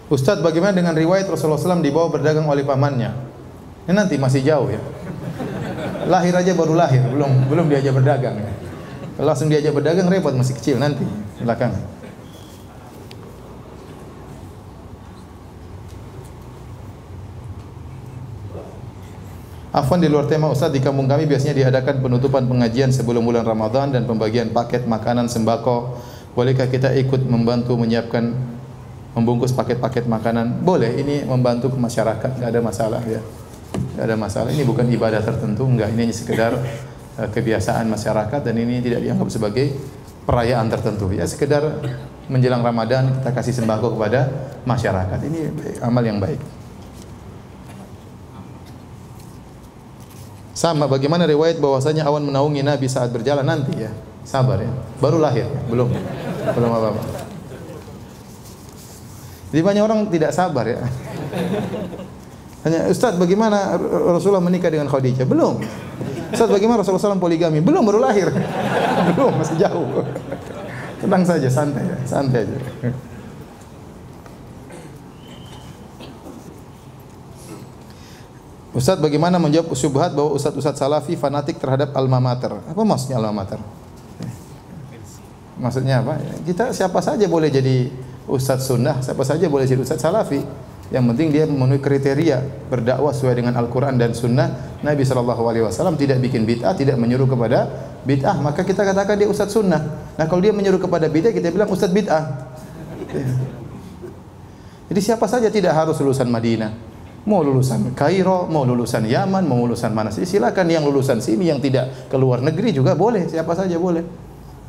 Ustadz, bagaimana dengan riwayat Rasulullah SAW dibawa berdagang oleh pamannya? Ini nanti masih jauh ya. Lahir aja baru lahir, belum diajak berdagang ya. Kalau langsung diajak berdagang repot, masih kecil nanti belakang. Afwan, di luar tema Ustadz, di kampung kami biasanya diadakan penutupan pengajian sebelum bulan Ramadan dan pembagian paket makanan sembako. Bolehkah kita ikut membantu menyiapkan membungkus paket-paket makanan? Boleh, ini membantu ke masyarakat, enggak ada masalah ya. Enggak ada masalah. Ini bukan ibadah tertentu, enggak, ini hanya sekedar kebiasaan masyarakat dan ini tidak dianggap sebagai perayaan tertentu. Ya sekedar menjelang Ramadan kita kasih sembako kepada masyarakat. Ini amal yang baik. Sama bagaimana riwayat bahwasanya awan menaungi Nabi saat berjalan? Nanti ya. Sabar ya. Baru lahir, belum apa-apa. Jadi banyak orang tidak sabar ya. Hanya, Ustaz, bagaimana Rasulullah menikah dengan Khadijah? Belum. Ustaz, bagaimana Rasulullah SAW poligami? Belum, baru lahir. Belum, masih jauh. Tenang saja, santai aja. Ustaz, bagaimana menjawab syubhat bahwa ustaz-ustaz salafi fanatik terhadap alma mater? Apa maksudnya alma mater? Maksudnya apa? Kita siapa saja boleh jadi ustaz sunnah, siapa saja boleh jadi ustaz salafi. Yang penting dia memenuhi kriteria berdakwah sesuai dengan Al-Quran dan Sunnah Nabi SAW. Tidak bikin bid'ah, tidak menyuruh kepada bid'ah, maka kita katakan dia ustaz sunnah. Nah kalau dia menyuruh kepada bid'ah, kita bilang ustaz bid'ah. Jadi siapa saja, tidak harus lulusan Madinah, mau lulusan Kairo, mau lulusan Yaman, mau lulusan mana saja, silakan. Yang lulusan sini, yang tidak keluar negeri juga boleh, siapa saja boleh.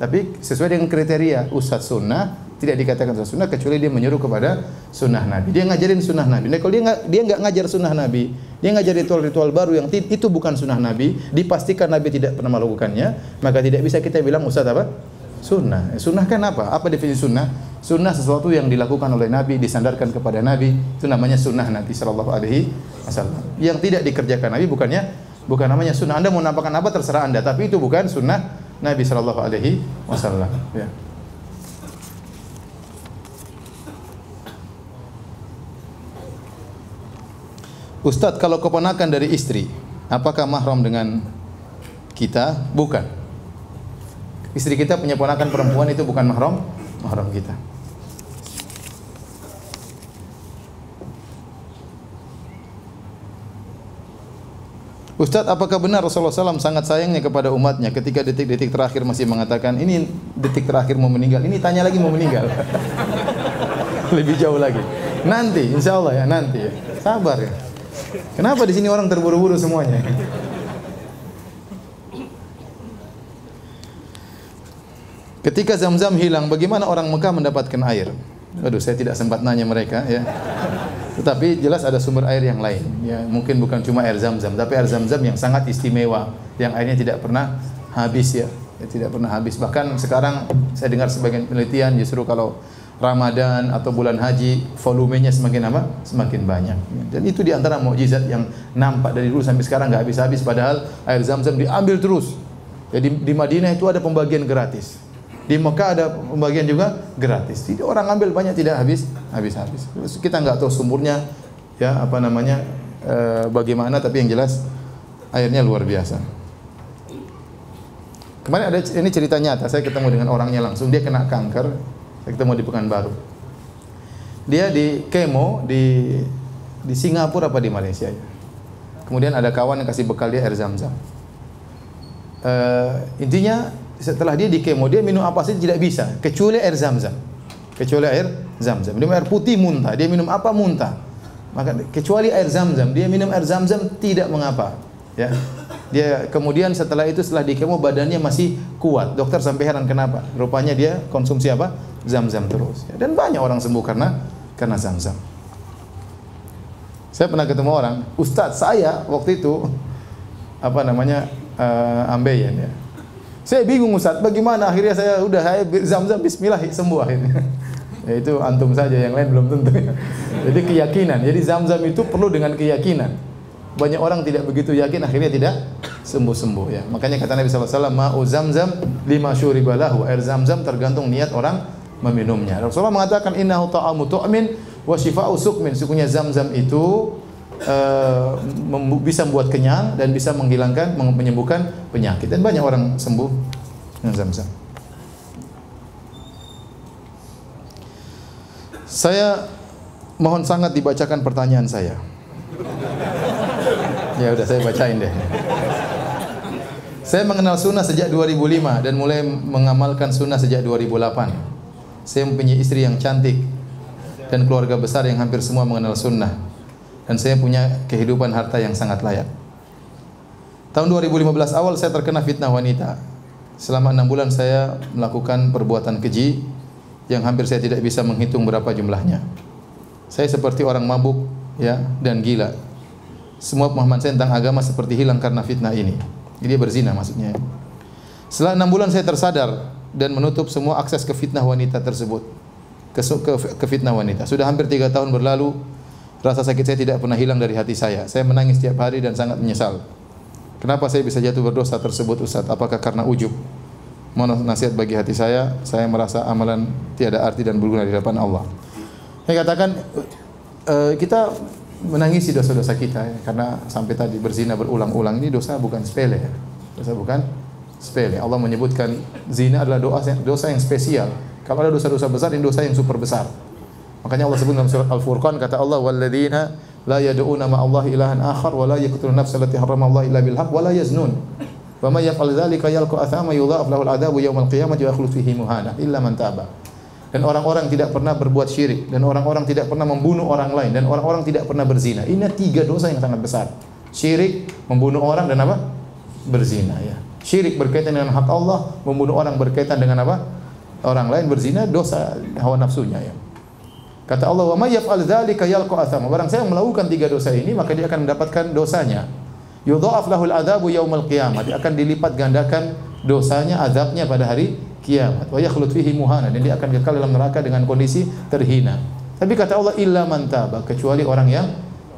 Tapi sesuai dengan kriteria ustaz sunnah. Tidak dikatakan sunnah kecuali dia menyuruh kepada sunnah Nabi. Dia ngajarin sunnah Nabi. Nah, kalau dia nggak ngajar sunnah Nabi, dia ngajar ritual-ritual baru yang itu bukan sunnah Nabi, dipastikan Nabi tidak pernah melakukannya, maka tidak bisa kita bilang ustaz apa? Sunnah. Sunnah kan apa? Apa definisi sunnah? Sunnah sesuatu yang dilakukan oleh Nabi, disandarkan kepada Nabi, itu namanya sunnah Nabi Sallallahu Alaihi Wasallam. Yang tidak dikerjakan Nabi bukan namanya sunnah. Anda mau nampakkan apa terserah Anda, tapi itu bukan sunnah Nabi Sallallahu Alaihi Wasallam. Ya. Ustadz, kalau keponakan dari istri, apakah mahram dengan kita? Bukan. Istri kita punya ponakan perempuan, itu bukan mahram kita. Ustadz, apakah benar Rasulullah SAW sangat sayangnya kepada umatnya ketika detik-detik terakhir masih mengatakan, ini detik terakhir mau meninggal, ini tanya lagi mau meninggal. Lebih jauh lagi. Nanti, insya Allah ya, nanti ya. Sabar ya. Kenapa di sini orang terburu-buru semuanya? Ketika Zam-Zam hilang, bagaimana orang Mekah mendapatkan air? Aduh, saya tidak sempat nanya mereka ya. Tetapi jelas ada sumber air yang lain. Ya, mungkin bukan cuma air Zam-Zam, tapi air Zam-Zam yang sangat istimewa, yang airnya tidak pernah habis ya. Tidak pernah habis. Bahkan sekarang saya dengar sebagian penelitian justru kalau Ramadan atau bulan haji volumenya semakin apa? Semakin banyak. Dan itu di antara mukjizat yang nampak dari dulu sampai sekarang enggak habis-habis, padahal air Zam-Zam diambil terus. Jadi di Madinah itu ada pembagian gratis. Di Mekah ada pembagian juga gratis. Jadi orang ambil banyak tidak habis-habis. Kita enggak tahu sumurnya ya apa namanya bagaimana, tapi yang jelas airnya luar biasa. Kemarin ada ini cerita nyata, saya ketemu dengan orangnya langsung, dia kena kanker. Saya ketemu di Pekanbaru. Dia di kemo di Singapura apa di Malaysia ya. Kemudian ada kawan yang kasih bekal dia air Zam-Zam. Intinya setelah dia di kemo, dia minum apa saja tidak bisa kecuali air Zam-Zam. Minum air putih muntah, dia minum apa muntah. Maka kecuali air Zam-Zam, dia minum air Zam-Zam tidak mengapa. Ya. Dia kemudian setelah itu setelah dikemo badannya masih kuat. Dokter sampai heran kenapa? Rupanya dia konsumsi apa? Zam-Zam terus. Ya. Dan banyak orang sembuh karena Zam-Zam. Saya pernah ketemu orang, Ustadz saya waktu itu apa namanya ambeien ya. Saya bingung Ustadz, bagaimana akhirnya saya Zam-Zam Bismillah sembuh akhirnya. Ya itu antum saja, yang lain belum tentu. Ya. Jadi keyakinan. Jadi Zam-Zam itu perlu dengan keyakinan. Banyak orang tidak begitu yakin akhirnya tidak sembuh-sembuh ya. Makanya kata Nabi sallallahu alaihi wasallam, "Ma'u Zamzam lima syuriba lahu." Air Zam-Zam tergantung niat orang meminumnya. Rasulullah mengatakan innahu ta'amu tu'min wa shifa'u suqmin. Sesungguhnya Zam-Zam itu bisa membuat kenyang dan bisa menyembuhkan penyakit, dan banyak orang sembuh dengan Zam-Zam. Saya mohon sangat dibacakan pertanyaan saya. Ya udah saya bacain deh. Saya mengenal sunnah sejak 2005 dan mulai mengamalkan sunnah sejak 2008. Saya mempunyai istri yang cantik dan keluarga besar yang hampir semua mengenal sunnah. Dan saya punya kehidupan harta yang sangat layak. Tahun 2015 awal saya terkena fitnah wanita. Selama 6 bulan saya melakukan perbuatan keji yang hampir saya tidak bisa menghitung berapa jumlahnya. Saya seperti orang mabuk ya dan gila. Semua pemahaman saya tentang agama seperti hilang karena fitnah ini. Jadi dia berzina maksudnya. Setelah 6 bulan saya tersadar dan menutup semua akses ke fitnah wanita tersebut. Ke fitnah wanita. Sudah hampir 3 tahun berlalu, rasa sakit saya tidak pernah hilang dari hati saya. Saya menangis setiap hari dan sangat menyesal. Kenapa saya bisa jatuh berdosa tersebut Ustaz? Apakah karena ujub? Mohon nasihat bagi hati saya merasa amalan tiada arti dan berguna di hadapan Allah. Saya katakan kita menangisi dosa-dosa kita ya, karena sampai tadi berzina berulang-ulang ini dosa bukan sepele ya. Dosa bukan sepele. Allah menyebutkan zina adalah dosa yang spesial. Kalau ada dosa-dosa besar, ini dosa yang super besar. Makanya Allah sebut dalam surat Al-Furqan, kata Allah, walladzina la yad'una ma'allahi ilahan akhar wa la yaqtuluna nafsa allati harramallahu illa bil haqq wa la yaznun. Wa may yaf'al dzalika yalqa athama yudha'af lahu al-'adzabu yawmal qiyamati wa yakhlud fihi muhana illa man taba. Dan orang-orang tidak pernah berbuat syirik, dan orang-orang tidak pernah membunuh orang lain, dan orang-orang tidak pernah berzina. Ini 3 dosa yang sangat besar. Syirik, membunuh orang, dan apa? Berzina ya. Syirik berkaitan dengan hak Allah, membunuh orang berkaitan dengan apa? Orang lain, berzina dosa hawa nafsunya ya. Kata Allah, "Wa may yaf'al dzalika yalqa athama." Barang siapa yang melakukan 3 dosa ini, maka dia akan mendapatkan dosanya. Yudha'af lahul adzabu yaumal qiyamah. Dia akan dilipat gandakan dosanya, azabnya pada hari kiamat. Wa yakhlud fihi muhana, dan dia akan kekal dalam neraka dengan kondisi terhina. Tapi kata Allah, illa man taba, kecuali orang yang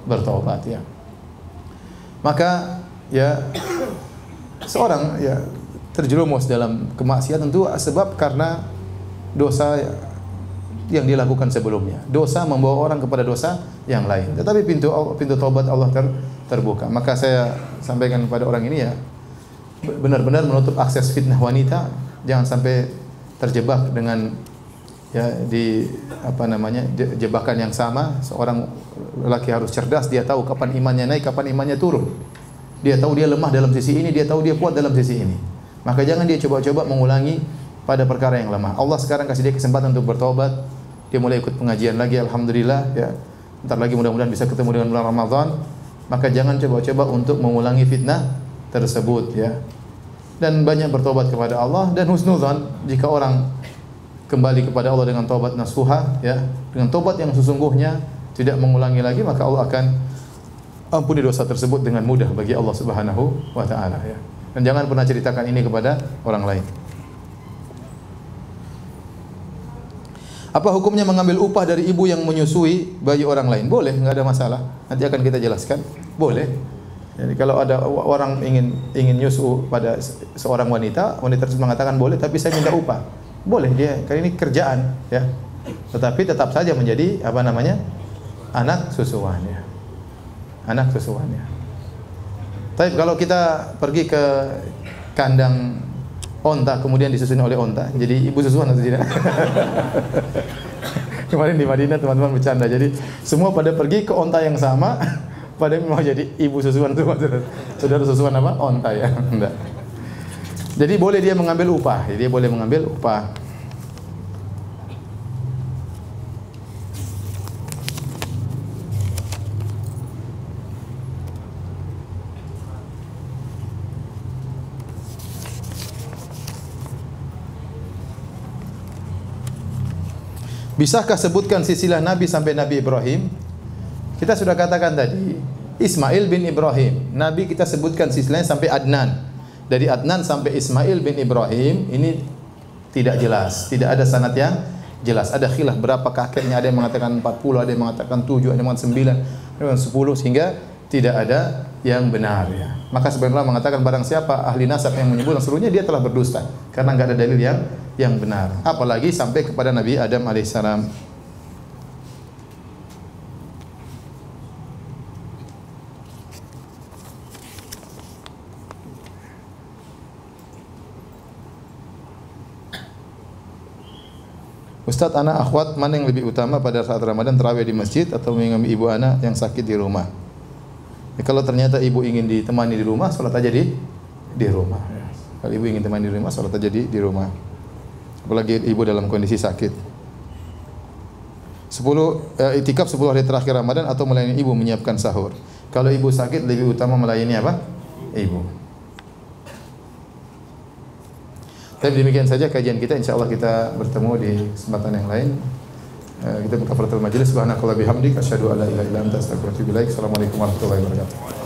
bertaubat ya. Maka ya seorang ya terjerumus dalam kemaksiatan itu sebab karena dosa yang dilakukan sebelumnya. Dosa membawa orang kepada dosa yang lain. Tetapi pintu taubat Allah terbuka. Maka saya sampaikan kepada orang ini ya, benar-benar menutup akses fitnah wanita. Jangan sampai terjebak dengan ya di apa namanya jebakan yang sama. Seorang lelaki harus cerdas, dia tahu kapan imannya naik, kapan imannya turun. Dia tahu dia lemah dalam sisi ini, dia tahu dia kuat dalam sisi ini. Maka jangan dia coba-coba mengulangi pada perkara yang lemah. Allah sekarang kasih dia kesempatan untuk bertobat. Dia mulai ikut pengajian lagi, alhamdulillah ya. Entar lagi mudah-mudahan bisa ketemu dengan bulan Ramadan. Maka jangan coba-coba untuk mengulangi fitnah tersebut ya. Dan banyak bertobat kepada Allah, dan husnudzan jika orang kembali kepada Allah dengan tobat nasuha ya, dengan tobat yang sesungguhnya, tidak mengulangi lagi, maka Allah akan ampuni dosa tersebut dengan mudah bagi Allah Subhanahu wa taala ya. Dan jangan pernah ceritakan ini kepada orang lain. Apa hukumnya mengambil upah dari ibu yang menyusui bayi orang lain? Boleh, enggak ada masalah. Nanti akan kita jelaskan. Boleh. Jadi kalau ada orang ingin nyusu pada seorang wanita tersebut mengatakan boleh, tapi saya minta upah. Boleh dia, karena ini kerjaan ya. Tetapi tetap saja menjadi apa namanya? Anak susuan ya. Anak susuan ya. Tapi kalau kita pergi ke kandang onta kemudian disusui oleh onta, jadi ibu susuan atau tidak? Kemarin di Madinah teman-teman bercanda. Jadi semua pada pergi ke onta yang sama. Padahal mau jadi ibu susuan itu, saudara susuan apa? Onta ya, enggak. Jadi boleh dia mengambil upah, dia boleh mengambil upah. Bisakah sebutkan silsilah Nabi sampai Nabi Ibrahim? Kita sudah katakan tadi, Ismail bin Ibrahim. Nabi kita sebutkan silsilahnya sampai Adnan. Dari Adnan sampai Ismail bin Ibrahim ini tidak jelas, tidak ada sanad yang jelas. Ada khilaf berapa kakeknya, ada yang mengatakan 40, ada yang mengatakan 7, ada yang mengatakan 9, ada yang 10, sehingga tidak ada yang benar ya. Maka sebenarnya mengatakan barang siapa ahli nasab yang menyebut seluruhnya dia telah berdusta karena enggak ada dalil yang benar. Apalagi sampai kepada Nabi Adam alaihissalam. Ustaz, anak akhwat mana yang lebih utama pada saat Ramadan, tarawih di masjid atau mengambil ibu anak yang sakit di rumah? Ya, kalau ternyata ibu ingin ditemani di rumah, salat aja di rumah. Kalau ibu ingin ditemani di rumah, salat aja di rumah. Apalagi ibu dalam kondisi sakit. 10 itikaf 10 hari terakhir Ramadan atau melayani ibu menyiapkan sahur. Kalau ibu sakit lebih utama melayani apa? Ibu. Tapi demikian saja kajian kita, insyaallah kita bertemu di kesempatan yang lain. Kita buka kafaratul majelis. Subhanakallahumma bihamdika asyhadu an la ilaha illa anta astaghfiruka wa atubu ilaik. Assalamualaikum warahmatullahi wabarakatuh.